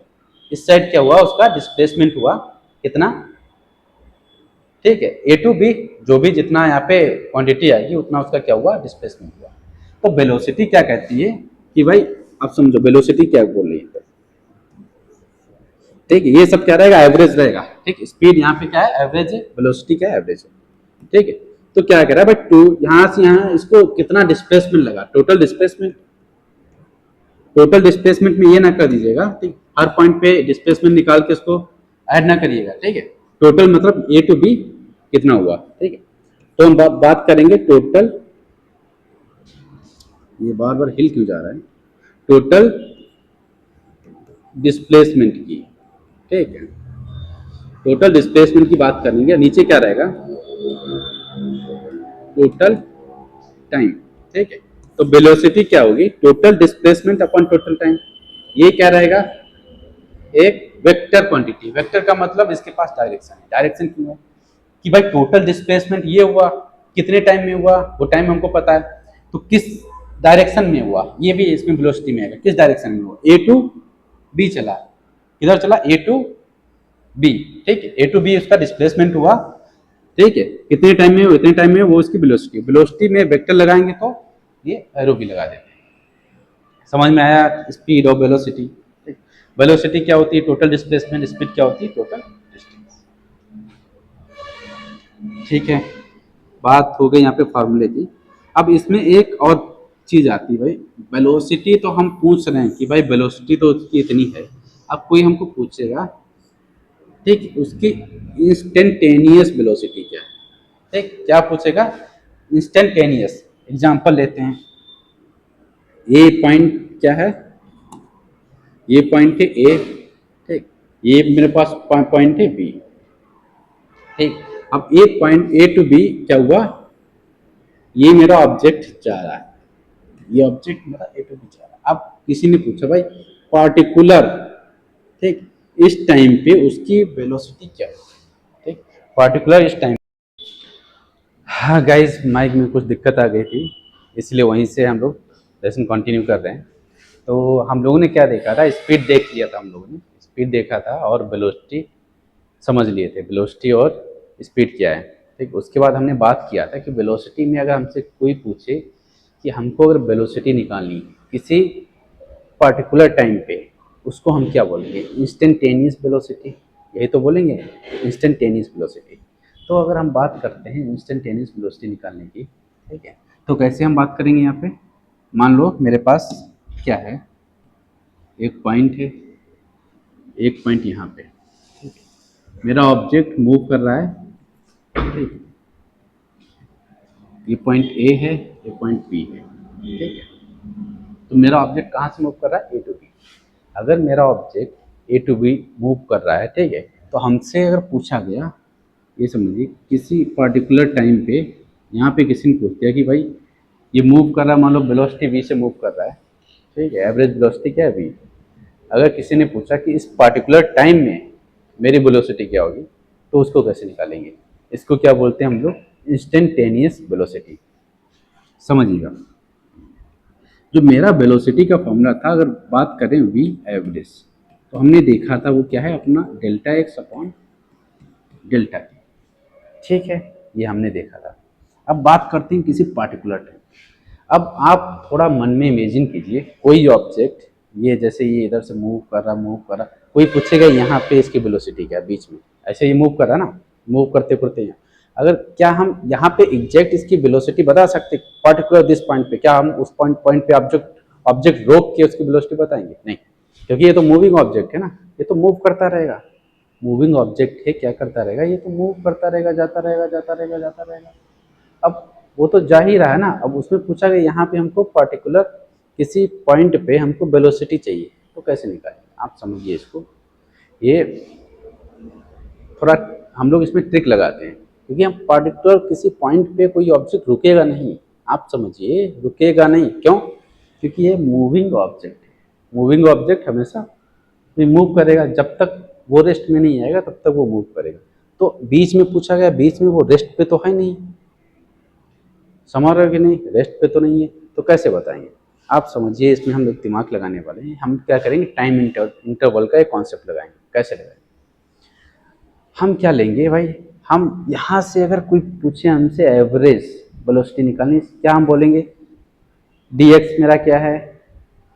S1: इस साइड क्या हुआ? उसका डिस्प्लेसमेंट हुआ कितना? ठीक है, ए टू बी, जो भी जितना यहाँ पे क्वांटिटी आएगी उतना उसका क्या हुआ? डिस्प्लेसमेंट हुआ। तो वेलोसिटी क्या कहती है कि भाई, अब समझो वेलोसिटी क्या बोल रही है। ठीक है, ये सब क्या रहेगा? एवरेज रहेगा। ठीक, स्पीड यहाँ पे क्या है? एवरेज है। वेलोसिटी क्या है? एवरेज है। ठीक है, तो क्या कह रहा है भाई? टू यहाँ से यहाँ इसको कितना डिस्प्लेसमेंट लगा? Total displacement. टोटल डिस्प्लेसमेंट में ये ना कर दीजिएगा, ठीक, हर पॉइंट पे डिस्प्लेसमेंट निकाल के उसको ऐड ना करिएगा, ठीक है। टोटल मतलब ए टू बी कितना हुआ, ठीक है। तो हम बात करेंगे टोटल, ये बार बार हिल क्यों जा रहा है? टोटल डिस्प्लेसमेंट की, ठीक है, टोटल डिस्प्लेसमेंट की बात करेंगे। नीचे क्या रहेगा? टोटल टाइम, ठीक है। तो वेलोसिटी क्या होगी? Total displacement upon total time. ये क्या रहेगा? एक वेक्टर क्वांटिटी। वेक्टर का मतलब इसके पास डायरेक्शन है। डायरेक्शन क्यों है? कि भाई टोटल डिस्प्लेसमेंट ये हुआ, कितने टाइम में हुआ वो टाइम हमको पता है, तो किस डायरेक्शन में हुआ ये भी इसमें वेलोसिटी में आएगा। किस डायरेक्शन में हुआ? ए टू बी चला। किधर चला? ए टू बी, ठीक है। ए टू बी उसका डिस्प्लेसमेंट हुआ, ठीक है। कितने टाइम में? इतने टाइम में वो उसकी वेलोसिटी। वेलोसिटी में वेक्टर लगाएंगे तो ये एरो भी लगा देते हैं। समझ में आया? स्पीड और वेलोसिटी। वेलोसिटी क्या होती है? Total displacement. स्पीड क्या होती है? Total distance. ठीक है, बात हो गई यहाँ पे फार्मूले की। अब इसमें एक और चीज आती है भाई, वेलोसिटी तो हम पूछ रहे हैं कि भाई वेलोसिटी तो उसकी इतनी है। अब कोई हमको पूछेगा, ठीक, उसकी इंस्टेंटेनियस वेलोसिटी क्या है? ठीक, क्या पूछेगा? इंस्टेंटेनियस। एग्जांपल लेते हैं, ये पॉइंट क्या है? ये पॉइंट है ए, ठीक, ये मेरे पास पॉइंट है बी, ठीक। अब ए पॉइंट ए टू बी क्या हुआ? ये मेरा ऑब्जेक्ट जा रहा है, ये ऑब्जेक्ट मेरा ए टू बी जा रहा है। अब किसी ने पूछा भाई पार्टिकुलर, ठीक, इस टाइम पे उसकी वेलोसिटी क्या है? ठीक, पार्टिकुलर इस टाइम। हाँ गाइस, माइक में कुछ दिक्कत आ गई थी, इसलिए वहीं से हम लोग लेसन कंटिन्यू कर रहे हैं। तो हम लोगों ने क्या देखा था? स्पीड देख लिया था हम लोगों ने, स्पीड देखा था और वेलोसिटी समझ लिए थे, वेलोसिटी और स्पीड क्या है, ठीक। उसके बाद हमने बात किया था कि वेलोसिटी में अगर हमसे कोई पूछे कि हमको अगर वेलोसिटी निकालनी किसी पर्टिकुलर टाइम पे, उसको हम क्या बोलेंगे? इंस्टेंटेनियस वेलोसिटी, यही तो बोलेंगे, इंस्टेंटेनियस वेलोसिटी। तो अगर हम बात करते हैं इंस्टेंटेनियस वेलोसिटी निकालने की, ठीक है, तो कैसे हम बात करेंगे यहाँ पे, मान लो मेरे पास क्या है, एक पॉइंट है, एक पॉइंट यहाँ पे, मेरा ऑब्जेक्ट मूव कर रहा है, ठीक, ये पॉइंट ए है, ये पॉइंट बी है, ठीक है। तो मेरा ऑब्जेक्ट कहाँ से मूव कर रहा है, ए टू बी। अगर मेरा object A to B move कर रहा है, ठीक है, तो हमसे अगर पूछा गया, ये समझिए किसी पर्टिकुलर टाइम पे यहाँ पे किसी ने पूछ दिया कि भाई ये मूव कर रहा है, मान लो वेलोसिटी वी से मूव कर रहा है, ठीक है, एवरेज वेलोसिटी क्या है वी। अगर किसी ने पूछा कि इस पर्टिकुलर टाइम में मेरी वेलोसिटी क्या होगी, तो उसको कैसे निकालेंगे, इसको क्या बोलते हैं हम लोग, इंस्टेंटेनियस वेलोसिटी। समझिएगा, जो मेरा वेलोसिटी का फॉर्मूला था, अगर बात करें वी एवरेज, तो हमने देखा था वो क्या है अपना delta x upon delta T, ठीक है, ये हमने देखा था। अब बात करते हैं किसी पार्टिकुलर टाइम। अब आप थोड़ा मन में इमेजिन कीजिए कोई ऑब्जेक्ट, ये जैसे ये इधर से मूव कर रहा, कोई पूछेगा यहाँ पे इसकी वेलोसिटी क्या है, बीच में ऐसे ये मूव कर रहा है ना, मूव करते करते यहाँ, अगर क्या हम यहाँ पे एग्जैक्ट इसकी वेलोसिटी बता सकते पर्टिकुलर दिस पॉइंट पे, क्या हम उस पॉइंट पे ऑब्जेक्ट रोक के उसकी वेलोसिटी बताएंगे, नहीं, क्योंकि ये तो मूविंग ऑब्जेक्ट है ना, ये तो मूव करता रहेगा, मूविंग ऑब्जेक्ट है, क्या करता रहेगा, ये तो मूव करता रहेगा, जाता रहेगा, जाता रहेगा, जाता रहेगा। अब वो तो जा ही रहा है ना, अब उसमें पूछा गया यहाँ पे हमको पर्टिकुलर किसी पॉइंट पे हमको वेलोसिटी चाहिए, तो कैसे निकालें, आप समझिए इसको। ये थोड़ा हम लोग इसमें ट्रिक लगाते हैं, क्योंकि हम पर्टिकुलर किसी पॉइंट पे कोई ऑब्जेक्ट रुकेगा नहीं, आप समझिए रुकेगा नहीं, क्यों, क्योंकि ये मूविंग ऑब्जेक्ट है, मूविंग ऑब्जेक्ट हमेशा मूव करेगा, जब तक वो रेस्ट में नहीं आएगा तब तक वो मूव करेगा। तो बीच में पूछा गया, बीच में वो रेस्ट पे तो है नहीं, समझ रहे हो कि नहीं, रेस्ट पे तो नहीं है, तो कैसे बताएंगे, आप समझिए, इसमें हम लोग दिमाग लगाने वाले हैं। हम क्या करेंगे, टाइम इंटरवल का एक कॉन्सेप्ट लगाएंगे। कैसे लगाएंगे, हम क्या लेंगे भाई, हम यहाँ से अगर कोई पूछे हमसे एवरेज वेलोसिटी निकालनी, क्या हम बोलेंगे, dx मेरा क्या है,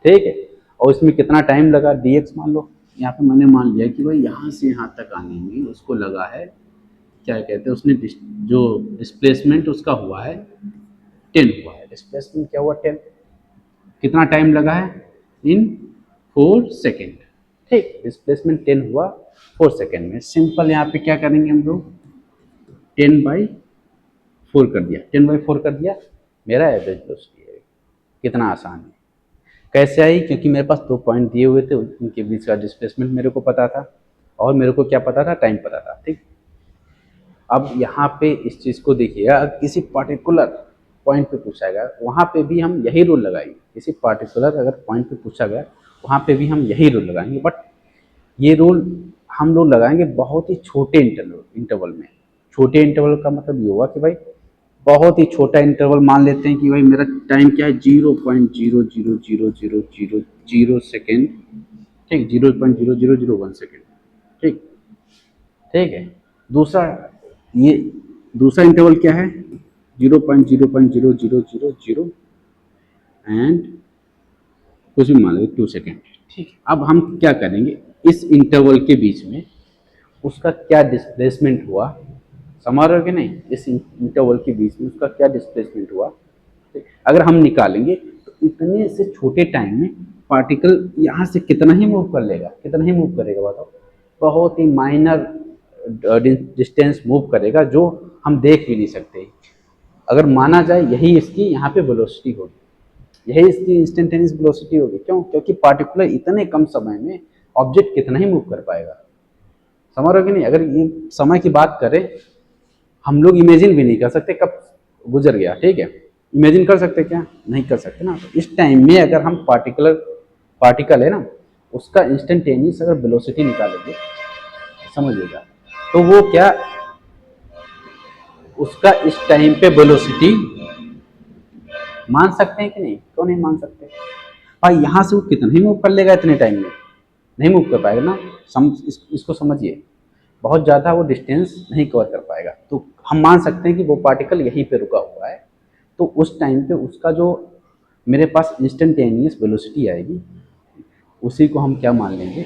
S1: ठीक है, और इसमें कितना टाइम लगा, dx मान लो, यहाँ पे मैंने मान लिया कि भाई यहाँ से यहाँ तक आने में उसको लगा है, क्या कहते हैं, उसने जो डिस्प्लेसमेंट उसका हुआ है 10 हुआ है, डिस्प्लेसमेंट क्या हुआ 10, कितना टाइम लगा है, इन 4 सेकेंड, ठीक, डिस्प्लेसमेंट 10 हुआ 4 सेकेंड में। सिंपल यहाँ पे क्या करेंगे हम लोग, 10/4 कर दिया, 10/4 कर दिया, मेरा एवरेज वेलोसिटी है। कितना आसान है, कैसे आई, क्योंकि मेरे पास 2 पॉइंट दिए हुए थे, उनके बीच का डिस्प्लेसमेंट मेरे को पता था, और मेरे को क्या पता था, टाइम पता था, ठीक। अब यहाँ पे इस चीज़ को देखिएगा, किसी पर्टिकुलर पॉइंट पे पूछा गया, वहाँ पे भी हम यही रूल लगाएंगे, किसी पर्टिकुलर अगर पॉइंट पे पूछा गया वहाँ पे भी हम यही रूल लगाएंगे, बट ये रूल हम लोग लगाएंगे बहुत ही छोटे इंटरवल में। छोटे इंटरवल का मतलब ये हुआ कि भाई बहुत ही छोटा इंटरवल मान लेते हैं कि भाई मेरा टाइम क्या है, 0.0000000 सेकेंड, ठीक, 0.0001 सेकेंड, ठीक, ठीक है। दूसरा, ये दूसरा इंटरवल क्या है, 0.00000 एंड कुछ भी मान लो 2 सेकेंड, ठीक। अब हम क्या करेंगे, इस इंटरवल के बीच में उसका क्या डिस्प्लेसमेंट हुआ, समझ रहे हो कि नहीं, इस इंटरवल के बीच में उसका क्या डिस्प्लेसमेंट हुआ, ठीक? अगर हम निकालेंगे तो इतने से छोटे टाइम में पार्टिकल यहाँ से कितना ही मूव कर लेगा, कितना ही मूव करेगा बताओ, बहुत ही माइनर डिस्टेंस मूव करेगा, जो हम देख भी नहीं सकते। अगर माना जाए यही इसकी यहाँ पे वेलोसिटी होगी, यही इसकी इंस्टेंटेनियस वेलोसिटी होगी, क्यों, क्योंकि पार्टिकुलर इतने कम समय में ऑब्जेक्ट कितना ही मूव कर पाएगा, समझ रहे हो कि नहीं। अगर ये समय की बात करें, हम लोग इमेजिन भी नहीं कर सकते कब गुजर गया, ठीक है, इमेजिन कर सकते क्या, नहीं कर सकते ना। तो इस टाइम में अगर हम पार्टिकल है ना, उसका इंस्टेंटेनियस अगर वेलोसिटी निकालेंगे, समझिएगा, तो वो क्या, उसका इस टाइम पे वेलोसिटी मान सकते हैं कि नहीं, क्यों नहीं मान सकते भाई, यहाँ से वो कितना ही मूव कर लेगा इतने टाइम में, नहीं मूव कर पाएगा ना। इसको समझिए, बहुत ज़्यादा वो डिस्टेंस नहीं कवर कर पाएगा, तो हम मान सकते हैं कि वो पार्टिकल यहीं पे रुका हुआ है, तो उस टाइम पे उसका जो मेरे पास इंस्टेंटेनियस वेलोसिटी आएगी, उसी को हम क्या मान लेंगे,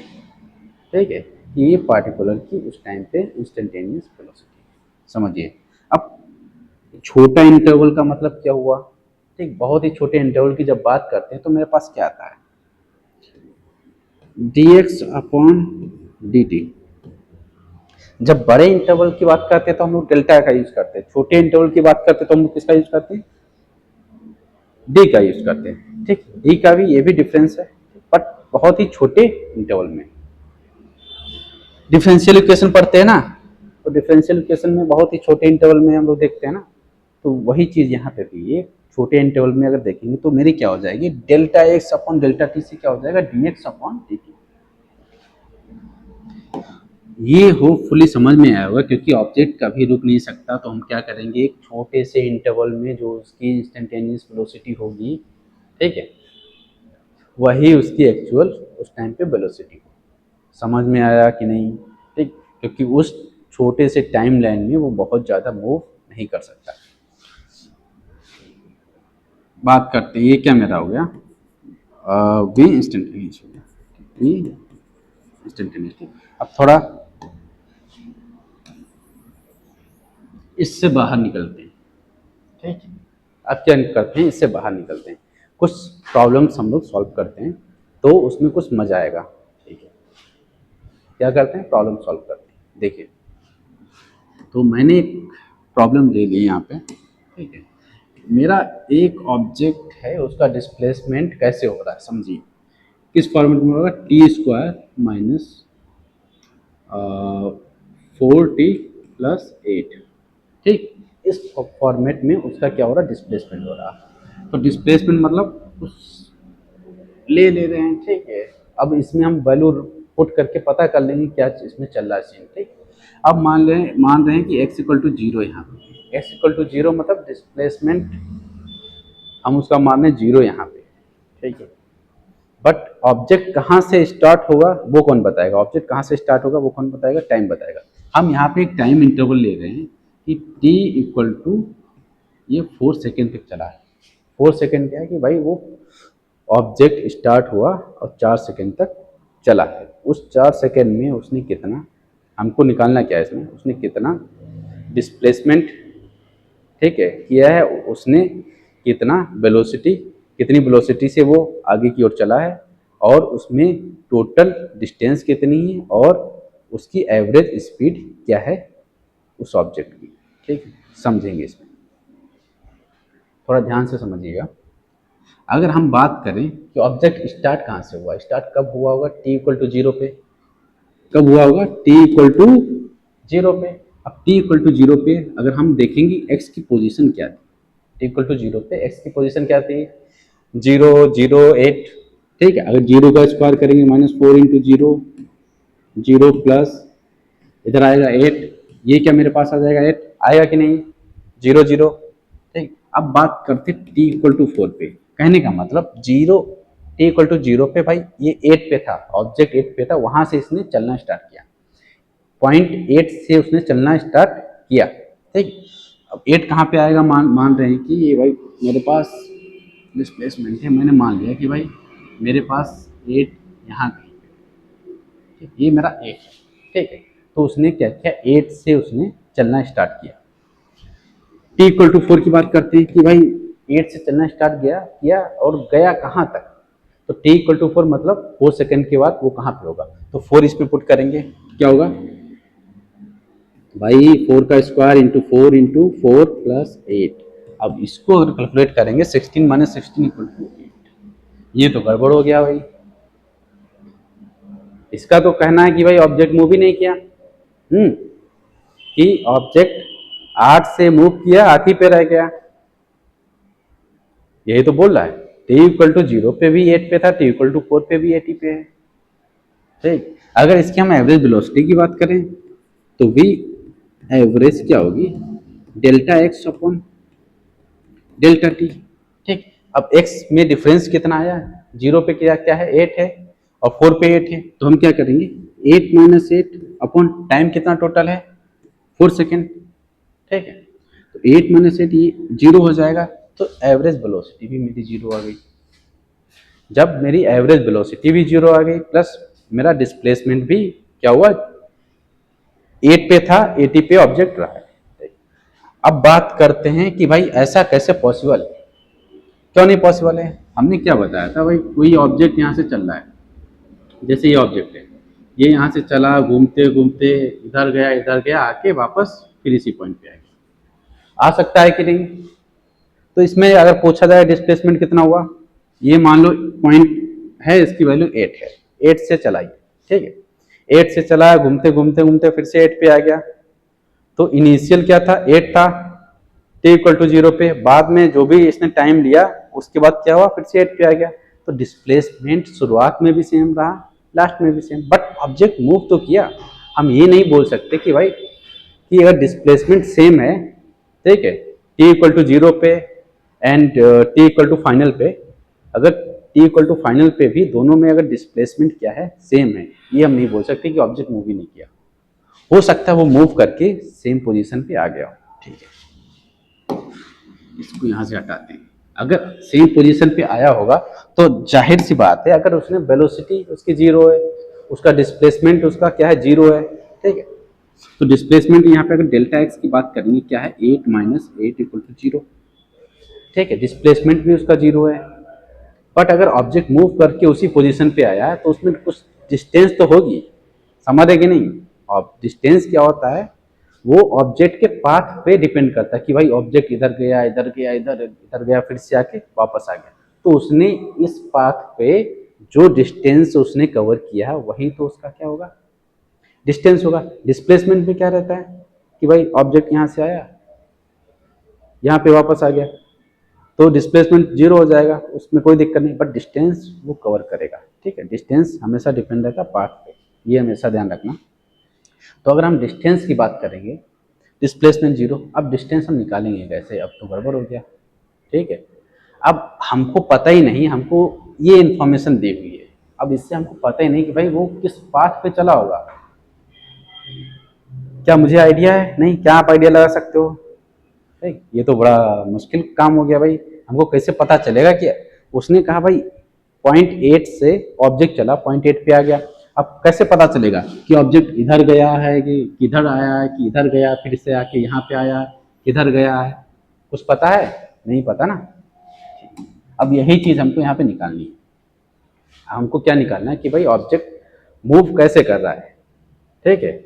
S1: ठीक है, कि ये पार्टिकुलर की उस टाइम पे इंस्टेंटेनियस वेलोसिटी, समझिए। अब छोटा इंटरवल का मतलब क्या हुआ, ठीक, बहुत ही छोटे इंटरवल की जब बात करते हैं तो मेरे पास क्या आता है, dx अपॉन dt। जब बड़े इंटरवल की बात करते हैं तो हम लोग डेल्टा का यूज करते हैं, छोटे इंटरवल की बात करते हैं तो हम लोग किसका यूज करते हैं, डी का यूज करते हैं। ठीक, डी का भी ये भी डिफरेंस है, बट बहुत ही छोटे इंटरवल में। डिफरेंशियल इक्वेशन पढ़ते हैं ना, तो डिफरेंशियल इक्वेशन में बहुत ही छोटे इंटरवल में हम लोग देखते हैं ना, तो वही चीज यहाँ पे भी ये छोटे इंटरवल में अगर देखेंगे तो मेरी क्या हो जाएगी, delta x upon delta T से क्या हो जाएगा, D x upon D T. ये होपफुली समझ में आया होगा, क्योंकि ऑब्जेक्ट कभी रुक नहीं सकता, तो हम क्या करेंगे, एक छोटे से इंटरवल में जो उसकी इंस्टेंटेनियस वेलोसिटी होगी, ठीक है, वही उसकी एक्चुअल उस टाइम पे वेलोसिटी हो। समझ में आया कि नहीं, ठीक, क्योंकि उस छोटे से टाइम लाइन में वो बहुत ज़्यादा मूव नहीं कर सकता। बात करते हैं, ये क्या मेरा हो गया, वी इंस्टेंटेनियस हो गया, वी इंस्टेंटेनियस। अब थोड़ा इससे बाहर निकलते हैं, ठीक है। अब क्या करते हैं, इससे बाहर निकलते हैं, कुछ प्रॉब्लम्स हम लोग सॉल्व करते हैं, तो उसमें कुछ मजा आएगा, ठीक है। क्या करते हैं, प्रॉब्लम सॉल्व करते हैं। देखिए, तो मैंने एक प्रॉब्लम ले ली यहाँ पे, ठीक है। मेरा एक ऑब्जेक्ट है, उसका डिस्प्लेसमेंट कैसे हो रहा है समझिए, किस फॉर्मेट में होगा, T square minus 4t plus 8, ठीक, इस फॉर्मेट में उसका क्या हो रहा है, डिस्प्लेसमेंट हो रहा है। तो डिस्प्लेसमेंट मतलब उस ले रहे हैं, ठीक है। अब इसमें हम वैल्यू पुट करके पता कर लेंगे क्या इसमें चल रहा है सीन, ठीक। अब मान रहे हैं कि x इक्वल टू जीरो, यहाँ पे x इक्वल टू जीरो मतलब डिस्प्लेसमेंट हम उसका मान रहे हैं जीरो यहाँ पे, ठीक है। बट ऑब्जेक्ट कहाँ से स्टार्ट होगा वो कौन बताएगा, ऑब्जेक्ट कहाँ से स्टार्ट होगा वो कौन बताएगा, टाइम बताएगा। हम यहाँ पे एक टाइम इंटरवल ले रहे हैं कि t इक्वल टू ये 4 सेकेंड तक चला है। 4 सेकेंड क्या है कि भाई वो ऑब्जेक्ट स्टार्ट हुआ और 4 सेकेंड तक चला है। उस 4 सेकेंड में उसने कितना, हमको निकालना क्या है इसमें, उसने कितना डिस्प्लेसमेंट, ठीक है, किया है, उसने कितना वेलोसिटी, कितनी वेलोसिटी से वो आगे की ओर चला है, और उसमें टोटल डिस्टेंस कितनी है, और उसकी एवरेज स्पीड क्या है उस ऑब्जेक्ट की, ठीक है। समझेंगे इसमें, थोड़ा ध्यान से समझिएगा। अगर हम बात करें कि ऑब्जेक्ट स्टार्ट कहाँ से हुआ, स्टार्ट कब हुआ होगा, t इक्वल टू जीरो पे, कब हुआ होगा, t इक्वल टू जीरो पे। अब t इक्वल टू जीरो पे अगर हम देखेंगे x की पोजीशन क्या थी, t इक्वल टू जीरो पे x की पोजीशन क्या थी, 0 0 8, ठीक है। अगर जीरो का स्क्वायर करेंगे -4 इंटू जीरो, जीरो प्लस इधर आएगा 8, ये क्या मेरे पास आ जाएगा 8, आएगा कि नहीं, 0 0, ठीक। अब बात करते t इक्वल टू 4 पे, कहने का मतलब t इक्वल टू 0 पे भाई ये 8 पे था, ऑब्जेक्ट 8 पे था, वहां से इसने चलना स्टार्ट किया, पॉइंट 8 से उसने चलना स्टार्ट किया, ठीक। अब 8 कहाँ पे आएगा, मान रहे हैं कि ये भाई मेरे पास डिस्प्लेसमेंट है, मैंने मान लिया कि भाई मेरे पास 8 यहाँ कहीं पे, ये मेरा 8 है, ठीक है। तो उसने क्या किया, 8 से उसने चलना स्टार्ट किया। t इक्वल टू 4 की बात करते हैं कि भाई 8 से चलना स्टार्ट किया और गया कहाँ तक, तो t इक्वल टू 4 मतलब 4 सेकेंड के बाद वो कहाँ पे होगा, तो 4 इसमें पुट करेंगे, क्या होगा भाई 4 का स्क्वायर इंटू 4 इंटू 4 प्लस 8। अब इसको अगर कैलकुलेट करेंगे 16 माइनस 16 इक्वल टू 8, ये तो गड़बड़ हो गया भाई। इसका तो कहना है कि भाई ऑब्जेक्ट मूव ही नहीं किया, कि ऑब्जेक्ट 8 से मूव किया, 8 ही पे रह गया, यही तो बोल रहा है। t इक्वल टू 0 पे भी 8 पे था, t इक्वल टू 4 पे भी 8 ही पे है, ठीक। अगर इसकी हम एवरेज वेलोसिटी की बात करें तो v एवरेज क्या होगी, delta x upon delta T, ठीक। अब x में डिफरेंस कितना आया, 0 पे क्या है 8 है, और 4 पे 8 है, तो हम क्या करेंगे 8 माइनस 8 अपॉन टाइम कितना टोटल है 4 सेकेंड, ठीक है। तो 8 माइनस 8 ये 0 हो जाएगा, तो एवरेज वेलोसिटी भी मेरी 0 आ गई। जब मेरी एवरेज वेलोसिटी भी 0 आ गई प्लस मेरा डिस्प्लेसमेंट भी क्या हुआ, 8 पे था, 80 पे ऑब्जेक्ट रहा है। अब बात करते हैं कि भाई ऐसा कैसे पॉसिबल है, क्यों नहीं पॉसिबल है? हमने क्या बताया था भाई, कोई ऑब्जेक्ट यहाँ से चल रहा है, जैसे ये ऑब्जेक्ट है, ये यहाँ से चला घूमते घूमते इधर गया आके वापस फिर इसी पॉइंट पे आ गया, आ सकता है कि नहीं? तो इसमें अगर पूछा जाए डिस्प्लेसमेंट कितना हुआ, ये मान लो पॉइंट है, इसकी वैल्यू 8 है, 8 से चलाइए, ठीक है, 8 से चला, घूमते घूमते घूमते फिर से 8 पे आ गया। तो इनिशियल क्या था, 8 था, t इक्वल टू 0 पे, बाद में जो भी इसने टाइम लिया उसके बाद क्या हुआ, फिर से 8 पे आ गया। तो डिस्प्लेसमेंट शुरुआत में भी सेम रहा, लास्ट में भी सेम, बट ऑब्जेक्ट मूव तो किया। हम ये नहीं बोल सकते कि भाई कि अगर डिस्प्लेसमेंट सेम है, ठीक है, t इक्वल टू 0 पे and t equal to final पे, अगर t इक्वल टू फाइनल पे भी दोनों में अगर डिस्प्लेसमेंट क्या है, सेम है, ये हम नहीं बोल सकते कि ऑब्जेक्ट मूव ही नहीं किया। हो सकता है वो मूव करके सेम पोजीशन पे आ गया हो, ठीक है। इसको यहाँ से हटाते हैं। अगर सेम पोजीशन पे आया होगा तो जाहिर सी बात है, अगर उसने वेलोसिटी उसकी 0 है, उसका डिस्प्लेसमेंट उसका क्या है, 0 है, ठीक है। तो डिस्प्लेसमेंट यहाँ पे अगर डेल्टा एक्स की बात करेंगे, क्या है, 8 माइनस 8 इक्वल टू 0, ठीक है। डिस्प्लेसमेंट भी उसका 0 है, बट अगर ऑब्जेक्ट मूव करके उसी पोजीशन पे आया है तो उसमें कुछ डिस्टेंस तो होगी, समझ रहे कि नहीं? और डिस्टेंस क्या होता है, वो ऑब्जेक्ट के पाथ पे डिपेंड करता है कि भाई ऑब्जेक्ट इधर गया इधर गया इधर गया फिर से आके वापस आ गया, तो उसने इस पाथ पे जो डिस्टेंस उसने कवर किया है वही तो उसका क्या होगा, डिस्टेंस होगा। डिस्प्लेसमेंट में क्या रहता है कि भाई ऑब्जेक्ट यहाँ से आया, यहाँ पे वापस आ गया, तो डिस्प्लेसमेंट 0 हो जाएगा, उसमें कोई दिक्कत नहीं, बट डिस्टेंस वो कवर करेगा, ठीक है। डिस्टेंस हमेशा डिपेंड रहता है पाथ पे, ये हमेशा ध्यान रखना। तो अगर हम डिस्टेंस की बात करेंगे, डिस्प्लेसमेंट 0, अब डिस्टेंस हम निकालेंगे कैसे, अब तो गड़बड़ हो गया, ठीक है। अब हमको पता ही नहीं, हमको ये इन्फॉर्मेशन दी हुई है, अब इससे हमको पता ही नहीं कि भाई वो किस पाथ पे चला होगा। क्या मुझे आइडिया है? नहीं, क्या आप आइडिया लगा सकते हो? ठीक, ये तो बड़ा मुश्किल काम हो गया भाई। हमको कैसे पता चलेगा कि उसने कहा भाई पॉइंट 8 से ऑब्जेक्ट चला, पॉइंट 8 पे आ गया, अब कैसे पता चलेगा कि ऑब्जेक्ट इधर गया है कि किधर आया है, कि इधर गया फिर से आके यहाँ पे आया, किधर गया है, कुछ पता है? नहीं पता ना। अब यही चीज़ हमको यहाँ पे निकालनी है। हमको क्या निकालना है कि भाई ऑब्जेक्ट मूव कैसे कर रहा है, ठीक है,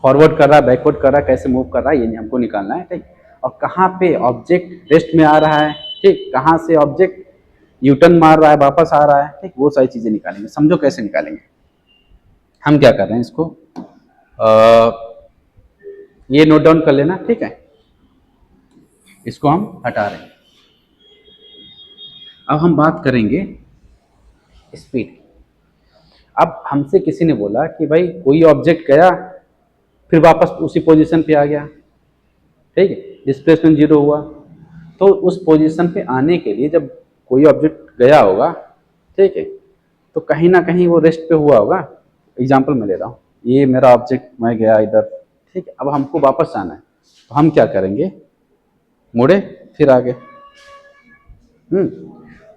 S1: फॉरवर्ड कर रहा है, बैकवर्ड कर रहा है, कैसे मूव कर रहा है, ये हमको निकालना है, ठीक। और कहाँ पे ऑब्जेक्ट रेस्ट में आ रहा है, ठीक, कहाँ से ऑब्जेक्ट यूटर्न मार रहा है, वापस आ रहा है, ठीक, वो सारी चीज़ें निकालेंगे। समझो कैसे निकालेंगे। हम क्या कर रहे हैं, इसको ये नोट डाउन कर लेना, ठीक है। इसको हम हटा रहे हैं। अब हम बात करेंगे स्पीड। अब हमसे किसी ने बोला कि भाई कोई ऑब्जेक्ट गया फिर वापस उसी पोजीशन पे आ गया, ठीक है, डिस्प्लेसमेंट 0 हुआ, तो उस पोजीशन पे आने के लिए जब कोई ऑब्जेक्ट गया होगा, ठीक है, तो कहीं ना कहीं वो रेस्ट पे हुआ होगा। एग्जांपल मैं ले रहा हूँ, ये मेरा ऑब्जेक्ट, मैं गया इधर, ठीक है, अब हमको वापस आना है, तो हम क्या करेंगे, मुड़े फिर आगे।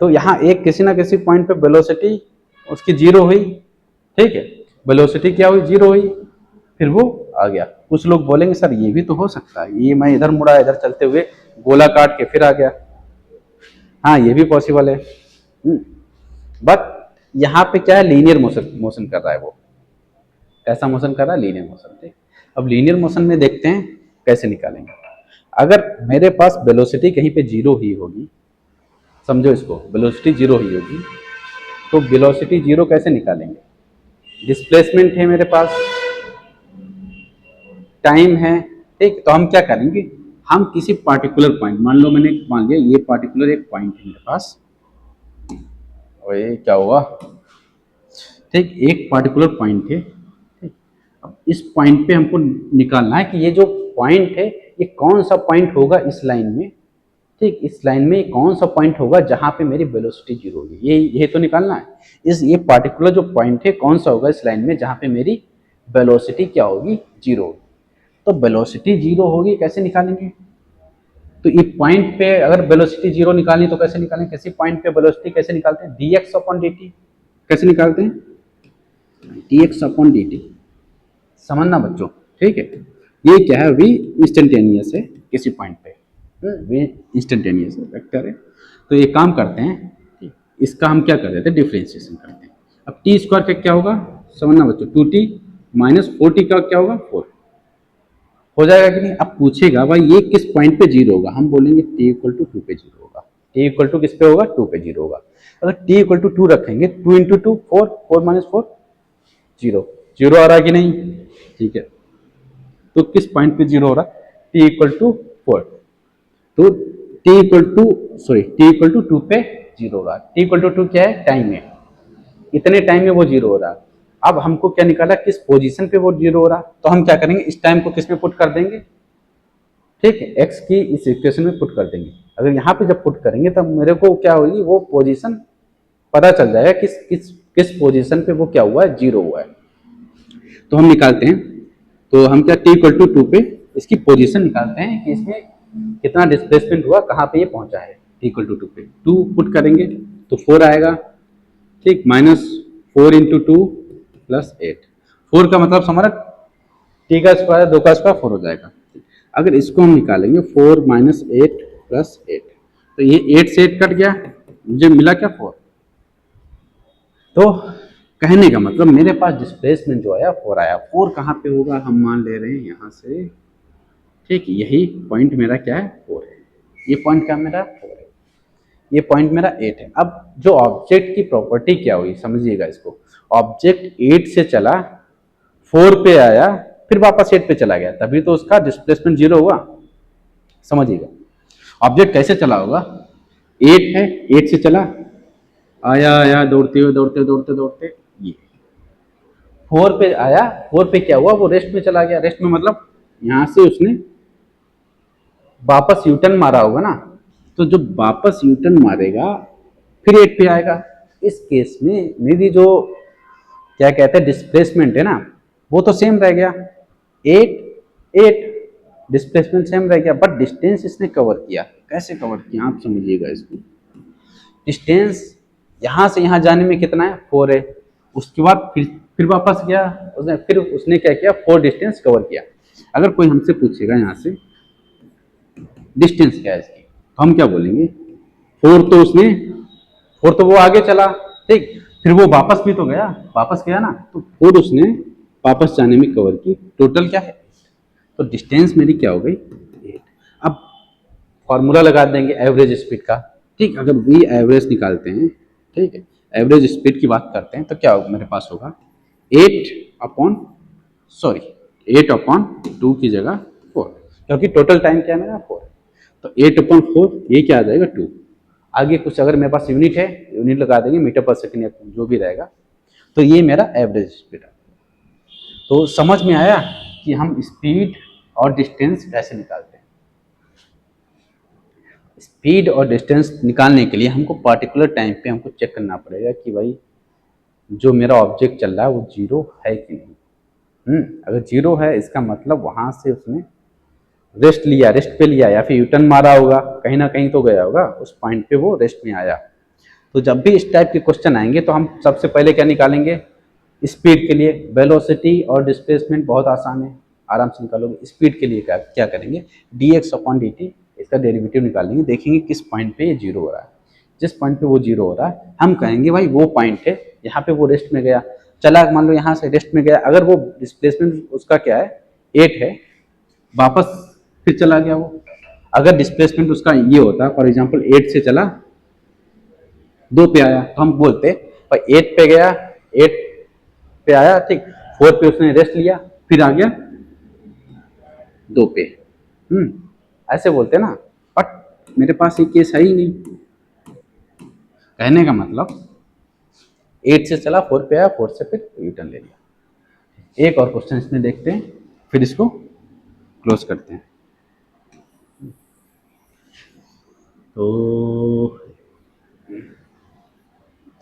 S1: तो यहाँ एक किसी ना किसी पॉइंट पे वेलोसिटी उसकी 0 हुई, ठीक है, वेलोसिटी क्या हुई, 0 हुई, फिर वो आ गया। कुछ लोग बोलेंगे सर ये भी तो हो सकता है, ये मैं इधर मुड़ा, इधर चलते हुए गोला काट के फिर आ गया। हाँ, ये भी पॉसिबल है, बट यहाँ पे क्या है, लीनियर मोशन कर रहा है वो। कैसा मोशन कर रहा है, लीनियर मोशन, ठीक। अब लीनियर मोशन में देखते हैं कैसे निकालेंगे। अगर मेरे पास वेलोसिटी कहीं पे 0 ही होगी, समझो इसको, वेलोसिटी 0 ही होगी, तो वेलोसिटी 0 कैसे निकालेंगे, डिस्प्लेसमेंट है मेरे पास, टाइम है, ठीक। तो हम क्या करेंगे, हम किसी पार्टिकुलर पॉइंट, मान लो मैंने मान लिया ये पार्टिकुलर एक पॉइंट है मेरे पास, और ये क्या हुआ, ठीक, एक पार्टिकुलर पॉइंट है, ठीक। अब इस पॉइंट पे हमको निकालना है कि ये जो पॉइंट है ये कौन सा पॉइंट होगा इस लाइन में, ठीक, इस लाइन में कौन सा पॉइंट होगा जहां पे मेरी वेलोसिटी 0 होगी, ये तो निकालना है। ये पार्टिकुलर जो पॉइंट है कौन सा होगा इस लाइन में जहां पे मेरी वेलोसिटी क्या होगी, 0 होगी। तो वेलोसिटी 0 होगी, कैसे निकालेंगे, तो ये पॉइंट पे अगर वेलोसिटी 0 निकालनी तो कैसे निकालें, किसी पॉइंट पे वेलोसिटी कैसे निकालते हैं, dx अपॉन dt, कैसे निकालते हैं, dx अपॉन dt, समझना बच्चों, ठीक है। ये क्या है, v इंस्टेंटेनियस है किसी पॉइंट पे, v इंस्टेंटेनियस वेक्टर है, तो एक काम करते हैं, इसका हम क्या कर देते हैं, डिफ्रेंशिएशन करते हैं। अब टी स्क्वायर का क्या होगा, समझना बच्चों, 2t माइनस 4t का क्या होगा, 4 हो जाएगा कि नहीं। अब पूछेगा भाई ये किस पॉइंट पे जीरो होगा, हम बोलेंगे t इक्वल टू 2 पे जीरो होगा। t इक्वल टू किस पे होगा, 2 पे जीरो होगा। अगर t इक्वल टू 2 रखेंगे, 2 इंटू 2 4, 4 माइनस 4 जीरो, जीरो आ रहा है कि नहीं, ठीक है। तो किस पॉइंट पे जीरो हो रहा है, t इक्वल टू 4, तो t equal to sorry t equal to 2 पे जीरो हो रहा है। t इक्वल टू 2 क्या है, टाइम है, इतने टाइम में वो जीरो हो रहा है। अब हमको क्या निकाला, किस पोजीशन पे वो जीरो हो रहा है, तो हम क्या करेंगे, इस टाइम को किस में पुट कर देंगे, ठीक है, x की इस इक्वेशन में पुट कर देंगे। अगर यहाँ पे जब पुट करेंगे तब मेरे को क्या होगी, वो पोजीशन पता चल जाएगा किस किस किस पोजीशन पे वो क्या हुआ है, जीरो हुआ है। तो हम निकालते हैं, तो हम क्या t इक्वल टू 2 पे इसकी पोजीशन निकालते हैं कि इसमें कितना डिस्प्लेसमेंट हुआ, कहाँ पे ये पहुंचा है। t इक्वल टू 2 पे 2 पुट करेंगे तो 4 आएगा, ठीक, माइनस 4 इंटू 2 प्लस 8, 4 का मतलब हमारा t का स्क्वायर, 2 का स्क्वायर 4 हो जाएगा। अगर इसको हम निकालेंगे 4 माइनस 8 प्लस 8, तो ये 8 से 8 कट गया, मुझे मिला क्या, 4। तो कहने का मतलब मेरे पास डिस्प्लेसमेंट जो आया 4 आया। 4 कहाँ पे होगा, हम मान ले रहे हैं यहाँ से, ठीक, यही पॉइंट मेरा क्या है, 4 है। ये पॉइंट क्या मेरा 4 है, ये पॉइंट मेरा 8 है। अब जो ऑब्जेक्ट की प्रॉपर्टी क्या हुई, समझिएगा इसको, ऑब्जेक्ट 8 से चला, 4 पे आया, फिर वापस 8 पे चला गया, तभी तो उसका डिस्प्लेसमेंट जीरो हुआ। समझिएगा ऑब्जेक्ट कैसे चला होगा, 8 है, 8 से चला, आया आया दौड़ते हुए दौड़ते दौड़ते दौड़ते ये 4 पे आया, 4 पे क्या हुआ, वो रेस्ट में चला गया। रेस्ट में मतलब यहां से उसने वापस यूटर्न मारा होगा ना, तो जब वापस यूटर्न मारेगा फिर 8 पे आएगा। इस केस में मेरी जो क्या कहते हैं डिस्प्लेसमेंट है ना, वो तो सेम रह गया, 8 डिस्प्लेसमेंट सेम रह गया, बट डिस्टेंस इसने कवर किया। कैसे कवर किया आप समझिएगा इसको, डिस्टेंस यहाँ से यहाँ जाने में कितना है, 4 है, उसके बाद फिर वापस गया उसने, फिर उसने क्या किया, 4 डिस्टेंस कवर किया। अगर कोई हमसे पूछेगा यहाँ से डिस्टेंस क्या है इसकी, तो हम क्या बोलेंगे, 4 तो उसने, 4 तो वो आगे चला, ठीक, फिर वो वापस भी तो गया, वापस गया ना, तो 4 उसने वापस जाने में कवर की, टोटल क्या है, तो डिस्टेंस मेरी क्या हो गई, 8। अब फॉर्मूला लगा देंगे एवरेज स्पीड का, ठीक, अगर वी एवरेज निकालते हैं, ठीक है, एवरेज स्पीड की बात करते हैं, तो क्या मेरे पास होगा 8/2 की जगह 4, क्योंकि टोटल टाइम क्या है मेरा 4, तो 8/4 ये क्या आ जाएगा 2। आगे कुछ अगर मेरे पास यूनिट है, यूनिट लगा देंगे, मीटर पर सेकेंड या जो भी रहेगा, तो ये मेरा एवरेज स्पीड है। तो समझ में आया कि हम स्पीड और डिस्टेंस कैसे निकालते हैं। स्पीड और डिस्टेंस निकालने के लिए हमको पर्टिकुलर टाइम पे हमको चेक करना पड़ेगा कि भाई जो मेरा ऑब्जेक्ट चल रहा है वो जीरो है कि नहीं। अगर जीरो है इसका मतलब वहां से उसने रेस्ट लिया, रेस्ट पे लिया, या फिर यूटर्न मारा होगा, कहीं ना कहीं तो गया होगा, उस पॉइंट पे वो रेस्ट में आया। तो जब भी इस टाइप के क्वेश्चन आएंगे तो हम सबसे पहले क्या निकालेंगे, स्पीड के लिए वेलोसिटी और डिस्प्लेसमेंट बहुत आसान है, आराम से निकालोगे। स्पीड के लिए क्या क्या करेंगे, dx/dt, इसका डेरिवेटिव निकालेंगे, देखेंगे किस पॉइंट पे ये जीरो हो रहा है। जिस पॉइंट पे वो जीरो हो रहा है हम कहेंगे भाई वो पॉइंट है, यहाँ पे वो रेस्ट में गया, चला, मान लो यहाँ से रेस्ट में गया, अगर वो डिस्प्लेसमेंट उसका क्या है 8 है, वापस फिर चला गया वो, अगर डिस्प्लेसमेंट उसका ये होता फॉर एग्जाम्पल 8 से चला 2 पे आया, तो हम बोलते भाई 8 पे गया, 8 पे आया, ठीक, 4 पे उसने रेस्ट लिया, फिर आ गया 2 पे, ऐसे बोलते ना। बट मेरे पास ये केस है ही नहीं। कहने का मतलब 8 से चला 4 पे आया, 4 से फिर रिटर्न ले लिया। एक और क्वेश्चन इसमें देखते हैं, फिर इसको क्लोज करते हैं। तो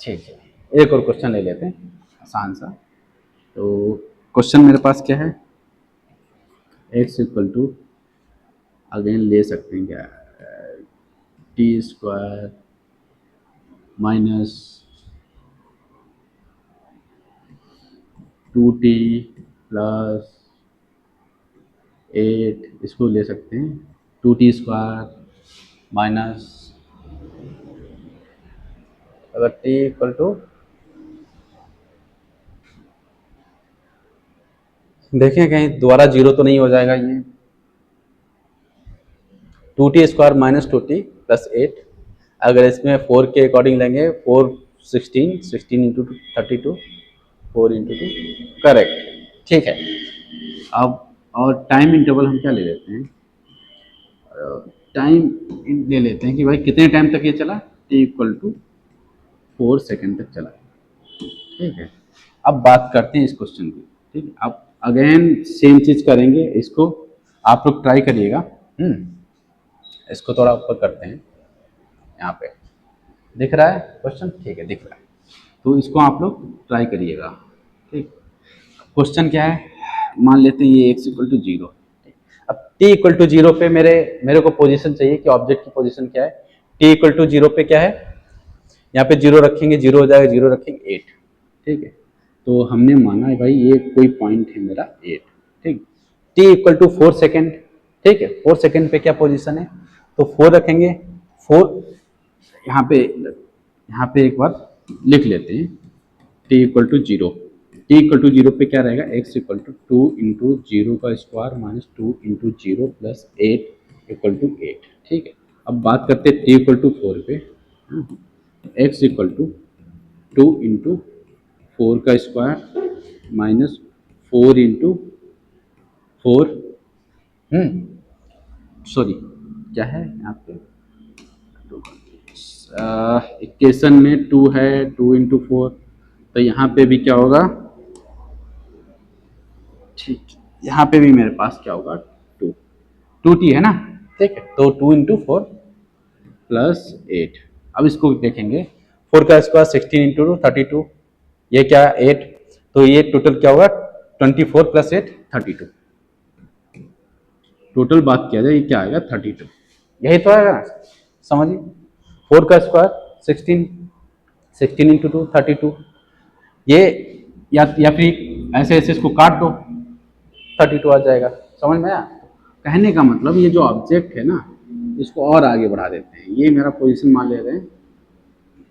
S1: ठीक है, एक और क्वेश्चन ले लेते हैं आसान सा। तो क्वेश्चन मेरे पास क्या है, x इक्वल टू, अगेन ले सकते हैं क्या, t² माइनस 2t प्लस 8, इसको ले सकते हैं 2t² माइनस अगर t इक्वल टू, देखें कहीं दोबारा जीरो तो नहीं हो जाएगा ये, 2t square minus 2t plus 8, अगर इसमें 4 के अकॉर्डिंग लेंगे 4 16, 16 इंटू 32, 4 इंटू 2, करेक्ट, ठीक है। अब और टाइम इंटरवल हम क्या ले लेते हैं, टाइम ले लेते हैं कि भाई कितने टाइम तक ये चला, t इक्वल टू 4 सेकेंड तक चला, ठीक है। अब बात करते हैं इस क्वेश्चन की, ठीक है। अब अगेन सेम चीज करेंगे, इसको आप लोग ट्राई करिएगा। इसको थोड़ा ऊपर करते हैं, यहाँ पे दिख रहा है क्वेश्चन, ठीक है दिख रहा है, तो इसको आप लोग ट्राई करिएगा, ठीक। क्वेश्चन क्या है, मान लेते हैं ये x इक्वल टू 0, अब t इक्वल टू 0 पे मेरे को पोजीशन चाहिए कि ऑब्जेक्ट की पोजीशन क्या है, t इक्वल टू 0 पे क्या है, यहाँ पे 0 रखेंगे 0 हो जाएगा, 0 रखेंगे 8, ठीक है। तो हमने माना है भाई ये कोई पॉइंट है मेरा 8, ठीक। t इक्वल टू 4 सेकेंड, ठीक है, 4 सेकेंड पे क्या पोजीशन है, तो 4 रखेंगे, 4 यहाँ पे एक बार लिख लेते हैं, t equal to 0, t equal to 0 पे क्या रहेगा, x इक्वल टू 2 इंटू 0 का square minus 2 into 0 plus 8 equal to 8, ठीक है। अब बात करते हैं t इक्वल टू 4 पे, x इक्वल टू 2 इंटू 4 का स्क्वायर माइनस 4 इंटू 4, सॉरी क्या है यहाँ पे, इक्वेशन में 2 है, 2 इंटू 4, तो यहाँ पे भी क्या होगा, ठीक, यहाँ पे भी मेरे पास क्या होगा 2t है ना, ठीक है। तो 2 इंटू 4 प्लस 8, अब इसको देखेंगे, 4 का स्क्वायर 16 इंटू 32, ये क्या 8, तो ये टोटल क्या होगा 24 प्लस 8 32, टोटल बात किया जाए ये क्या आएगा 32, यही तो आएगा, समझिए 4 का स्क्वायर 16, 16 इंटू 2 32, ये या फिर ऐसे ऐसे इसको काट दो 32 आ जाएगा, समझ में आया। कहने का मतलब ये जो ऑब्जेक्ट है ना, इसको और आगे बढ़ा देते हैं, ये मेरा पोजीशन मान ले रहे हैं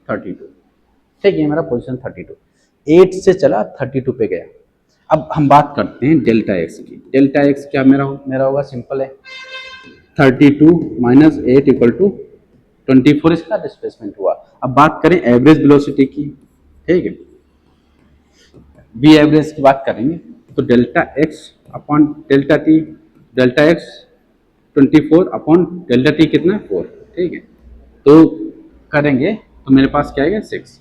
S1: 32, ठीक है, ये मेरा पोजीशन 32, 8 से चला 32 पे गया। अब हम बात करते हैं डेल्टा एक्स की, डेल्टा एक्स क्या मेरा होगा, सिंपल है, 32 माइनस 8 इक्वल टू 24 इसका डिस्प्लेसमेंट हुआ। अब बात करें एवरेज वेलोसिटी की, ठीक है, वी एवरेज की बात करेंगे, तो delta x upon delta T, delta x 24 upon delta T कितना 4, ठीक है, तो करेंगे तो मेरे पास क्या आएगा 6,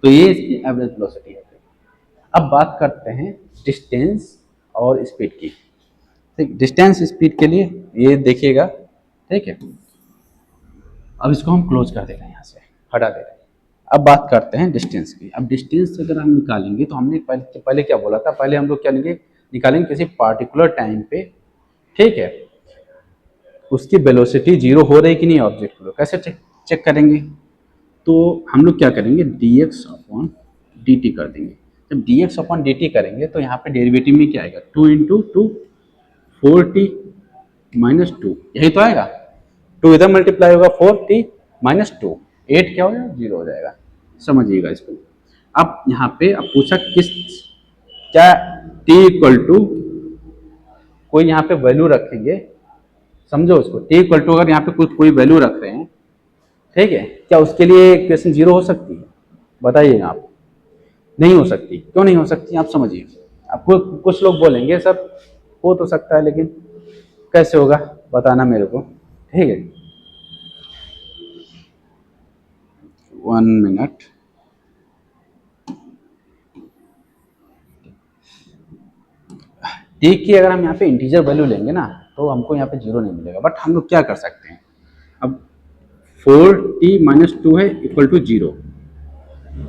S1: तो ये इसकी एवरेज वेलोसिटी है। अब बात करते हैं डिस्टेंस और स्पीड की, ठीक, डिस्टेंस स्पीड के लिए ये देखिएगा, ठीक है। अब इसको हम क्लोज कर दे रहे हैं, यहाँ से हटा दे रहे हैं। अब बात करते हैं डिस्टेंस की। अब डिस्टेंस अगर हम निकालेंगे तो हमने पहले क्या बोला था, पहले हम लोग क्या निकालेंगे किसी पार्टिकुलर टाइम पे, ठीक है, उसकी वेलोसिटी 0 हो रही कि नहीं ऑब्जेक्ट को, कैसे चेक करेंगे, तो हम लोग क्या करेंगे dx अपॉन dt कर देंगे। जब dx अपॉन dt करेंगे तो यहाँ पे डेरिवेटिव में क्या आएगा 2 इंटू 2 4t माइनस 2, यही तो आएगा, 2 इधर मल्टीप्लाई होगा 4t माइनस 2, 8 क्या हो जाएगा 0 हो जाएगा, समझिएगा इसको। अब यहाँ पे अब पूछा किस क्या t इक्वल टू कोई यहाँ पे वैल्यू रखेंगे, समझो उसको, t इक्वल टू अगर यहाँ पे कोई वैल्यू रख रहे हैं, ठीक है, क्या उसके लिए इक्वेशन 0 हो सकती है, बताइएगा आप, नहीं हो सकती, क्यों नहीं हो सकती आप समझिए। आपको कुछ लोग बोलेंगे सर हो तो सकता है, लेकिन कैसे होगा बताना मेरे को, ठीक है, 1 मिनट, टी की अगर हम यहाँ पे इंटीजर वैल्यू लेंगे ना तो हमको यहाँ पे 0 नहीं मिलेगा, बट हम लोग क्या कर सकते हैं, अब 4t माइनस 2 है इक्वल टू 0,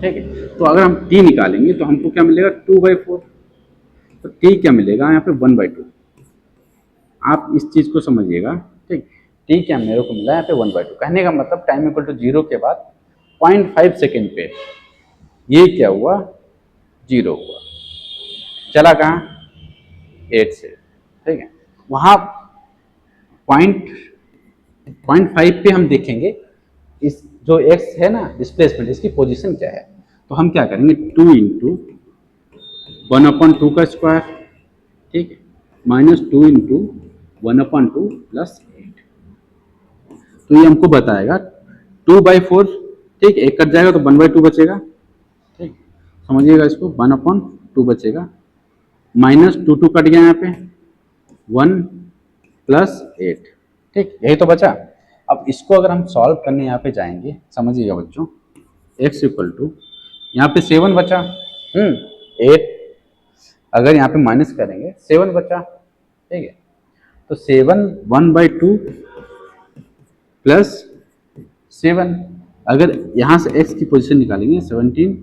S1: ठीक है, तो अगर हम t निकालेंगे तो हमको क्या मिलेगा 2/4, तो t क्या मिलेगा यहाँ पे 1/2, आप इस चीज को समझिएगा, ठीक, t क्या मेरे को मिला यहाँ पे 1/2, कहने का मतलब टाइम इक्वल टू 0 के बाद 0.5 सेकेंड पे ये क्या हुआ 0 हुआ, चला कहाँ 8 से, ठीक है, वहाँ 0.5 पे हम देखेंगे इस जो एक्स है ना डिस्प्लेसमेंट, इसकी पोजीशन क्या है, तो हम क्या करेंगे 2 इंटू 1/2 का स्क्वायर, ठीक है, माइनस 2 इंटू 1/2 प्लस 8। तो ये हमको बताएगा 2/4, ठीक, एक कट जाएगा तो 1/2 बचेगा, ठीक, समझिएगा इसको, 1/2 बचेगा, माइनस 2 कट गया यहाँ पे, 1 प्लस 8, ठीक, यही तो बचा। अब इसको अगर हम सॉल्व करने यहाँ पे जाएंगे, समझिएगा बच्चों, x इक्वल टू यहाँ पे 7 बचा, 8, अगर यहाँ पे माइनस करेंगे 7 बचा, ठीक है, तो 7 1/2 प्लस 7, अगर यहाँ से x की पोजीशन निकालेंगे 17,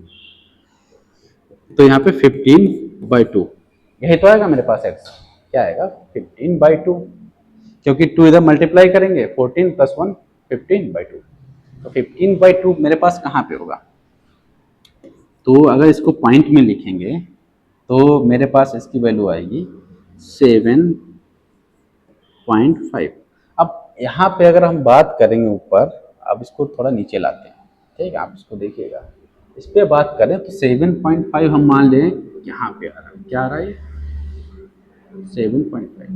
S1: तो यहाँ पे 15/2, यही तो आएगा मेरे पास x, क्या आएगा 15/2, क्योंकि 2 इधर मल्टीप्लाई करेंगे, 14 + 1 15/2, तो 15/2 मेरे पास कहाँ पे होगा, तो अगर इसको पॉइंट में लिखेंगे तो मेरे पास इसकी वैल्यू आएगी 7.5। अब यहाँ पे अगर हम बात करेंगे ऊपर, अब इसको थोड़ा नीचे लाते हैं, ठीक है, आप इसको देखिएगा, इस पर बात करें तो 7.5 हम मान लें यहाँ पे आ रहा है, क्या आ रहा है 7.5,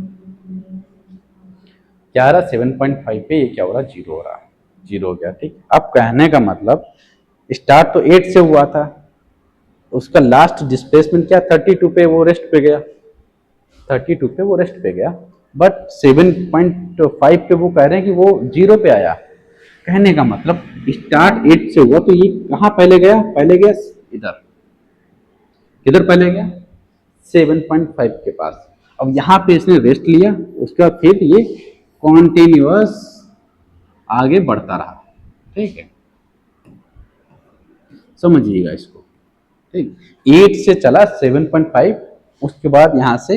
S1: क्या आ रहा 7.5 पे, ये क्या हो रहा, जीरो हो रहा, जीरो हो गया, ठीक। अब कहने का मतलब स्टार्ट तो 8 से हुआ था, उसका लास्ट डिस्प्लेसमेंट क्या 32 पे वो रेस्ट पे गया, 32 पे वो रेस्ट पे गया, बट 7.5 पे वो कह रहे हैं कि वो जीरो पे आया। कहने का मतलब स्टार्ट 8 से हुआ, तो ये कहाँ पहले गया, पहले गया इधर, किधर पहले गया 7.5 के पास। अब यहाँ पे इसने रेस्ट लिया, उसके बाद फिर ये कॉन्टिन्यूअस आगे बढ़ता रहा, ठीक है, समझिएगा इसको, ठीक, 8 से चला 7.5, उसके बाद यहाँ से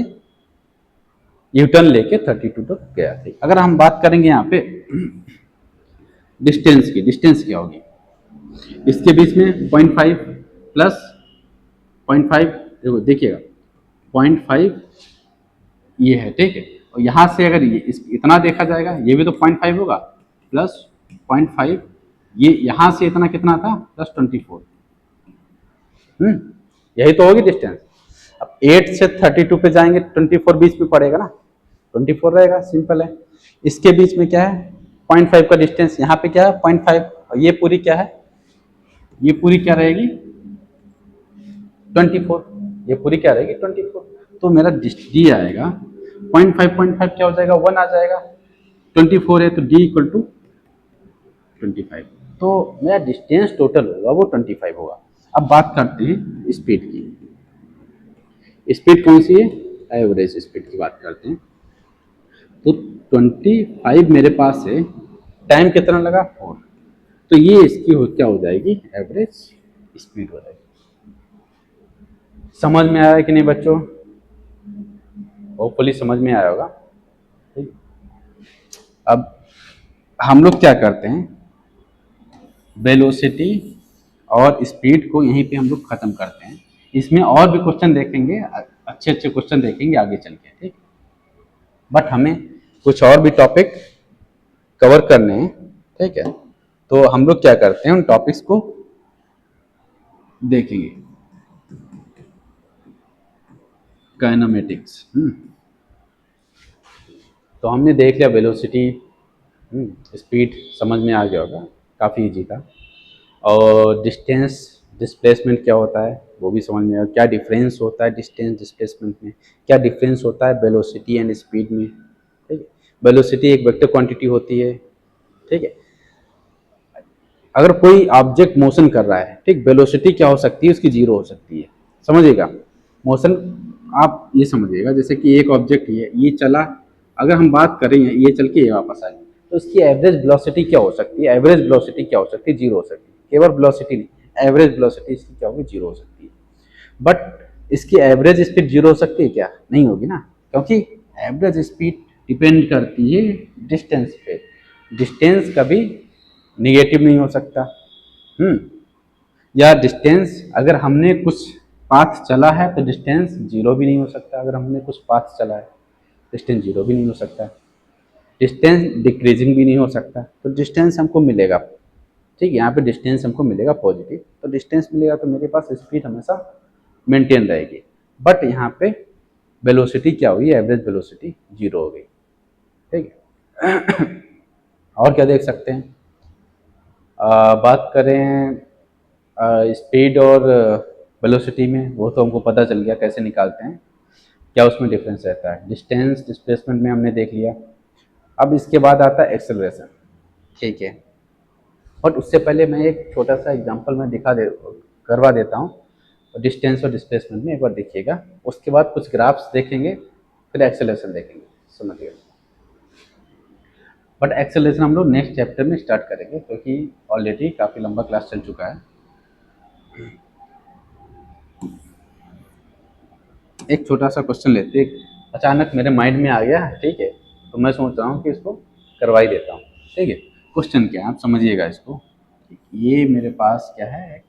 S1: यूटर्न लेके 32 तक गया, ठीक। अगर हम बात करेंगे यहाँ पे डिस्टेंस की, डिस्टेंस क्या होगी इसके बीच में 0.5 प्लस 0.5, देखो देखिएगा 0.5 ये है, ठीक है, और यहाँ से अगर ये इतना देखा जाएगा, ये भी तो 0.5 होगा, प्लस 0.5, ये यहाँ से इतना कितना था प्लस 24, यही तो होगी डिस्टेंस। अब 8 से 32 पे जाएंगे, 24 बीच में पड़ेगा ना, 24 रहेगा, सिंपल है। इसके बीच में क्या है 0.5 का डिस्टेंस, यहाँ पे क्या है 0.5, और ये पूरी क्या है, ये पूरी क्या रहेगी 24, ये पूरी क्या रहेगी 24, तो मेरा डी आएगा 0.5 क्या हो जाएगा 1 आ जाएगा, 24 है तो डी इक्वल टू 25, तो मेरा डिस्टेंस टोटल होगा वो 25 होगा। अब बात करते हैं स्पीड की, स्पीड कौन सी है, एवरेज स्पीड की बात करते हैं, तो 25 मेरे पास है, टाइम कितना लगा 4, तो ये इसकी क्या हो जाएगी एवरेज स्पीड हो जाएगी। समझ में आया कि नहीं बच्चों, होपफुली समझ में आया होगा, ठीक। अब हम लोग क्या करते हैं, वेलोसिटी और स्पीड को यहीं पे हम लोग खत्म करते हैं, इसमें और भी क्वेश्चन देखेंगे, अच्छे अच्छे क्वेश्चन देखेंगे आगे चल के, ठीक, बट हमें कुछ और भी टॉपिक कवर करने हैं, ठीक है, तो हम लोग क्या करते हैं उन टॉपिक्स को देखेंगे। काइनेमेटिक्स, तो हमने देख लिया वेलोसिटी, स्पीड समझ में आ गया होगा, काफ़ी इजी था, और डिस्टेंस डिस्प्लेसमेंट क्या होता है वो भी समझ में आया, क्या डिफरेंस होता है डिस्टेंस डिस्प्लेसमेंट में, क्या डिफरेंस होता है वेलोसिटी एंड स्पीड में, ठीक है। वेलोसिटी एक वेक्टर क्वांटिटी होती है, ठीक है, अगर कोई ऑब्जेक्ट मोशन कर रहा है, ठीक, वेलोसिटी क्या हो सकती है उसकी जीरो हो सकती है, समझिएगा। मोशन आप ये समझिएगा, जैसे कि एक ऑब्जेक्ट ये चला, अगर हम बात करें ये चल के ये वापस आए, तो इसकी एवरेज वेलोसिटी क्या हो सकती है, एवरेज वेलोसिटी क्या हो सकती है, जीरो हो सकती है, केवल वेलोसिटी नहीं, एवरेज वेलोसिटी इसकी क्या होगी, जीरो हो सकती है। बट इसकी एवरेज स्पीड जीरो हो सकती है क्या, नहीं होगी ना, क्योंकि एवरेज स्पीड डिपेंड करती है डिस्टेंस पे, डिस्टेंस कभी निगेटिव नहीं हो सकता, या डिस्टेंस अगर हमने कुछ पाथ चला है तो डिस्टेंस जीरो भी नहीं हो सकता, अगर हमने कुछ पाथ चला है डिस्टेंस जीरो भी नहीं हो सकता, डिस्टेंस डिक्रीजिंग भी नहीं हो सकता, तो डिस्टेंस हमको मिलेगा, ठीक है, यहाँ पे डिस्टेंस हमको मिलेगा पॉजिटिव, तो डिस्टेंस मिलेगा तो मेरे पास स्पीड हमेशा मेंटेन रहेगी। बट यहाँ पे वेलोसिटी क्या हुई, एवरेज वेलोसिटी 0 हो गई। ठीक है। और क्या देख सकते हैं, बात करें स्पीड और वेलोसिटी में, वो तो हमको पता चल गया कैसे निकालते हैं, क्या उसमें डिफरेंस रहता है। डिस्टेंस डिस्प्लेसमेंट में हमने देख लिया। अब इसके बाद आता है एक्सेलरेशन। ठीक है, और उससे पहले मैं एक छोटा सा एग्जांपल मैं करवा देता हूँ डिस्टेंस और डिस्प्लेसमेंट में, एक बार देखिएगा। उसके बाद कुछ ग्राफ्स देखेंगे, फिर एक्सेलरेशन देखेंगे, समझिएगा। बट एक्सेलरेशन हम लोग नेक्स्ट चैप्टर में स्टार्ट करेंगे, क्योंकि ऑलरेडी काफ़ी लंबा क्लास चल चुका है। एक छोटा सा क्वेश्चन लेते हैं, अचानक मेरे माइंड में आ गया, ठीक है, तो मैं सोच रहा हूँ कि इसको करवा ही देता हूँ। ठीक है, क्वेश्चन क्या है आप समझिएगा इसको। ये मेरे पास क्या है, एक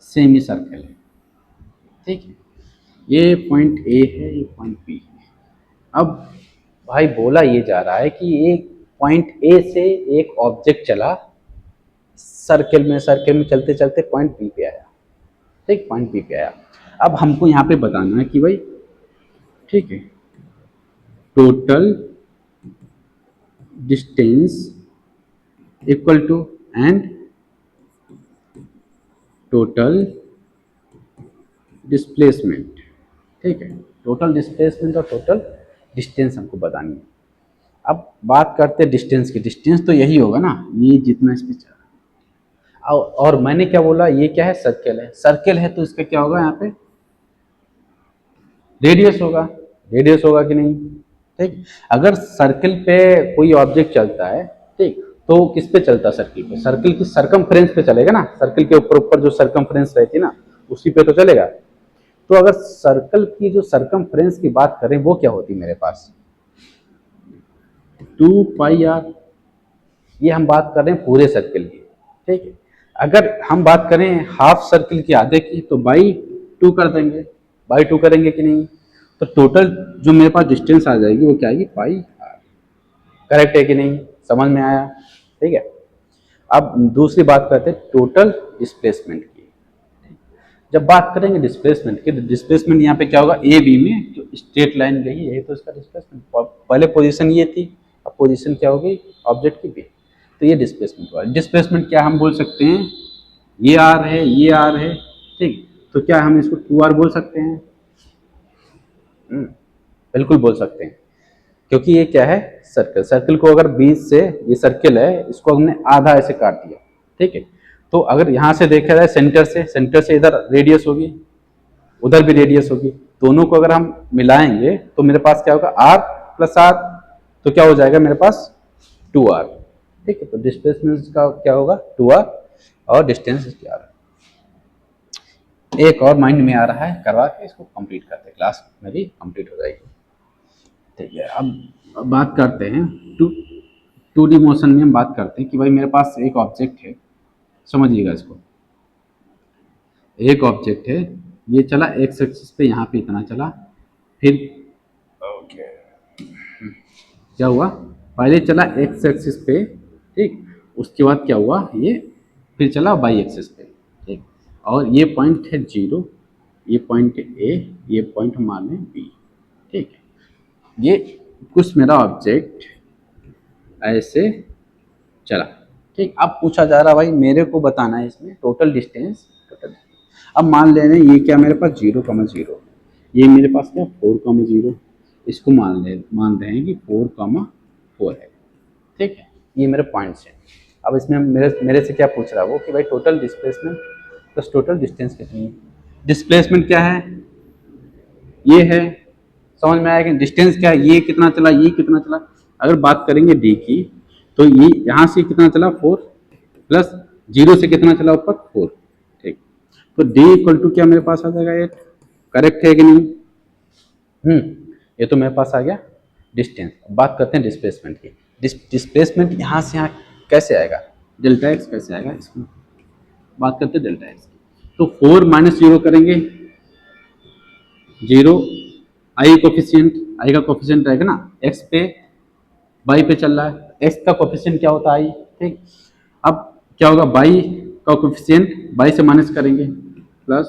S1: सेमी सर्कल है। ठीक है, ये पॉइंट ए है, ये पॉइंट बी है। अब भाई बोला ये जा रहा है कि एक पॉइंट ए से एक ऑब्जेक्ट चला सर्कल में चलते चलते पॉइंट बी पे आया। ठीक, पॉइंट बी पे आया। अब हमको यहाँ पे बताना है कि भाई, ठीक है, total distance equal to and total displacement. ठीक है, टोटल डिस्प्लेसमेंट और टोटल डिस्टेंस हमको बतानी है। अब बात करते हैं डिस्टेंस की। डिस्टेंस तो यही होगा ना, ये जितना इस पे चला। और मैंने क्या बोला, ये क्या है, सर्कल है। सर्कल है तो इसका क्या होगा, यहाँ पे रेडियस होगा। रेडियस होगा कि नहीं। ठीक, अगर सर्कल पे कोई ऑब्जेक्ट चलता है, ठीक, तो किस पे चलता है, सर्कल पे। सर्कल की सरकमफ्रेंस पे चलेगा ना, सर्कल के ऊपर ऊपर जो सरकमफ्रेंस रहती है ना, उसी पे तो चलेगा। तो अगर सर्कल की जो सरकमफ्रेंस की बात करें, वो क्या होती है मेरे पास, 2πr। ये हम बात कर रहे हैं पूरे सर्कल की। ठीक है, अगर हम बात करें हाफ सर्कल की, आधे की, तो बाई 2 कर देंगे। बाई 2 करेंगे कि नहीं, तो टोटल जो मेरे पास डिस्टेंस आ जाएगी वो क्या आएगी, पाई आर। करेक्ट है कि नहीं, समझ में आया। ठीक है, अब दूसरी बात करते हैं टोटल डिस्प्लेसमेंट की। जब बात करेंगे डिस्प्लेसमेंट की, तो डिस्प्लेसमेंट यहाँ पे क्या होगा, ए बी में जो स्ट्रेट लाइन गई यही तो इसका डिस्प्लेसमेंट। पहले पोजीशन ये थी, अब पोजीशन क्या होगी ऑब्जेक्ट की, बी। तो ये डिस्प्लेसमेंट हुआ। डिस्प्लेसमेंट क्या हम बोल सकते हैं, ये आर है, ये आर है। ठीक, तो क्या हम इसको 2r बोल सकते हैं। बिल्कुल बोल सकते हैं, क्योंकि ये क्या है, सर्कल। सर्कल को अगर बीच से, ये सर्कल है, इसको हमने आधा ऐसे काट दिया। ठीक है, तो अगर यहाँ से देखा जाए सेंटर से इधर रेडियस होगी, उधर भी रेडियस होगी, दोनों को अगर हम मिलाएंगे तो मेरे पास क्या होगा, r + r, तो क्या हो जाएगा मेरे पास 2r। ठीक है, तो डिस्प्लेसमेंट का क्या होगा 2r और डिस्टेंस क्या है। एक और माइंड में आ रहा है, करवा के इसको कंप्लीट करते हैं, क्लास मेरी कंप्लीट हो जाएगी। ठीक है, अब बात करते हैं 2D मोशन में। हम बात करते हैं कि भाई मेरे पास एक ऑब्जेक्ट है, समझिएगा इसको। एक ऑब्जेक्ट है, ये चला एक्स एक्सिस पे, यहाँ पे इतना चला, फिर क्या हुआ, पहले चला एक्स एक्सिस पे, ठीक, उसके बाद क्या हुआ, ये फिर चला वाई एक्सिस पे। ठीक, और ये पॉइंट है 0, ये पॉइंट है ए, ये पॉइंट मान लें बी। ठीक है, ये कुछ मेरा ऑब्जेक्ट ऐसे चला। ठीक, अब पूछा जा रहा भाई मेरे को बताना है इसमें टोटल डिस्टेंस। अब मान ले रहे हैं ये क्या मेरे पास 0,0, ये मेरे पास क्या 4,0, इसको मान रहे हैं कि 4,4 है। ठीक है, ये मेरे पॉइंट्स हैं। अब इसमें मेरे से क्या पूछ रहा है वो, कि भाई total displacement plus total distance कितनी है। डिस्प्लेसमेंट क्या है, ये है, समझ में आया कि डिस्टेंस क्या है, ये कितना चला, ये कितना चला। अगर बात करेंगे डी की, तो ये यहाँ से कितना चला 4, प्लस 0 से कितना चला ऊपर 4। ठीक, तो डी = क्या मेरे पास आ जाएगा 8। करेक्ट है कि नहीं। ये तो मेरे पास आ गया डिस्टेंस। बात करते हैं डिस्प्लेसमेंट की। डिस्प्लेसमेंट यहाँ से यहाँ कैसे आएगा, डेल्टा एक्स कैसे आएगा, इसमें बात करते हैं डेल्टा एक्स की। तो 4 - 0 करेंगे, 0 आई का कोफिशिएंट रहेगा ना, एक्स पे वाई पे चल रहा है, एक्स का कोफिशिएंट क्या होता है आई। ठीक, अब क्या होगा, बाई का कोफिशिएंट बाई से माइनस करेंगे, प्लस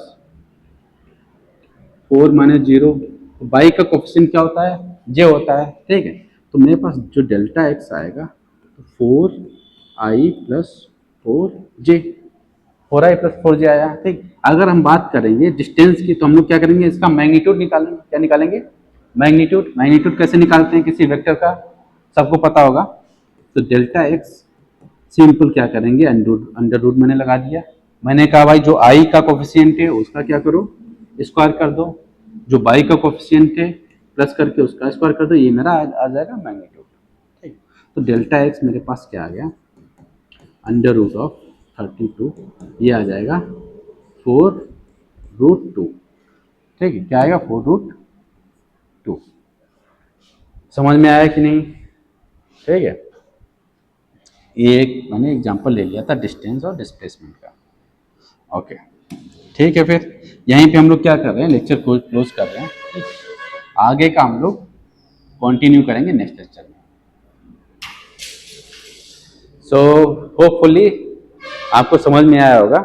S1: 4 माइनस 0, तो बाई का कोफिशिएंट क्या होता है, जे होता है, ठीक है। तो मेरे पास जो डेल्टा एक्स आएगा तो 4i plus 4j, 4i plus 4j आया, ठीक। अगर हम बात करेंगे डिस्टेंस की तो हम लोग क्या करेंगे, इसका मैग्नीट्यूड निकालेंगे। क्या निकालेंगे, मैग्नीट्यूड। मैग्नीट्यूड कैसे निकालते हैं किसी वेक्टर का, सबको पता होगा। तो डेल्टा एक्स सिंपल क्या करेंगे, अंडर रूट मैंने लगा दिया। मैंने कहा भाई जो आई का कोफिशिएंट है उसका क्या करो, स्क्वायर कर दो, जो बाई का कोफिशिएंट है प्लस करके उसका स्क्वायर कर दो, ये मेरा आ जाएगा मैग्नीट्यूड, ठीक। तो डेल्टा एक्स मेरे पास क्या आ गया, अंडर रूट ऑफ 32, ये आ जाएगा 4√2, ठीक है। क्या आएगा, 4√2। समझ में आया कि नहीं, ठीक है। ये एक मैंने एग्जांपल ले लिया था डिस्टेंस और डिस्प्लेसमेंट का, ओके, ठीक है। फिर यहीं पे हम लोग क्या कर रहे हैं, लेक्चर को क्लोज कर रहे हैं, ठीक? आगे का हम लोग कंटिन्यू करेंगे नेक्स्ट लेक्चर में। सो होपफुली आपको समझ में आया होगा,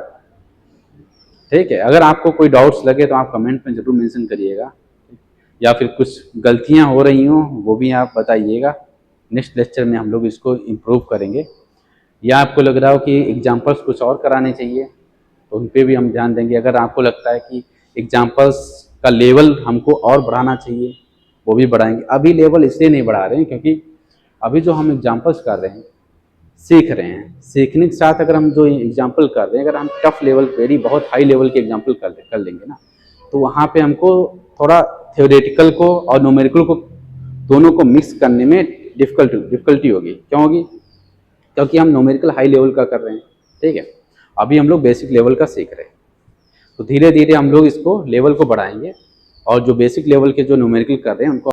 S1: ठीक है। अगर आपको कोई डाउट्स लगे तो आप कमेंट में जरूर मेंशन करिएगा, या फिर कुछ गलतियां हो रही हों वो भी आप बताइएगा। नेक्स्ट लेक्चर में हम लोग इसको इम्प्रूव करेंगे, या आपको लग रहा हो कि एग्जाम्पल्स कुछ और कराने चाहिए तो उन पे भी हम ध्यान देंगे। अगर आपको लगता है कि एग्जाम्पल्स का लेवल हमको और बढ़ाना चाहिए वो भी बढ़ाएंगे। अभी लेवल इसलिए नहीं बढ़ा रहे हैं क्योंकि अभी जो हम एग्जाम्पल्स कर रहे हैं, सीख रहे हैं, सीखने के साथ अगर हम जो एग्जाम्पल कर रहे हैं, अगर हम टफ लेवल वेरी बहुत हाई लेवल के एग्जाम्पल कर लेंगे ना, तो वहाँ पे हमको थोड़ा थ्योरेटिकल को और न्यूमेरिकल को दोनों को मिक्स करने में डिफिकल्टी होगी। क्यों होगी, क्योंकि हम न्यूमेरिकल हाई लेवल का कर रहे हैं, ठीक है। अभी हम लोग बेसिक लेवल का सीख रहे हैं, तो धीरे धीरे हम लोग इसको लेवल को बढ़ाएंगे और जो बेसिक लेवल के जो न्यूमेरिकल कर रहे हैं उनको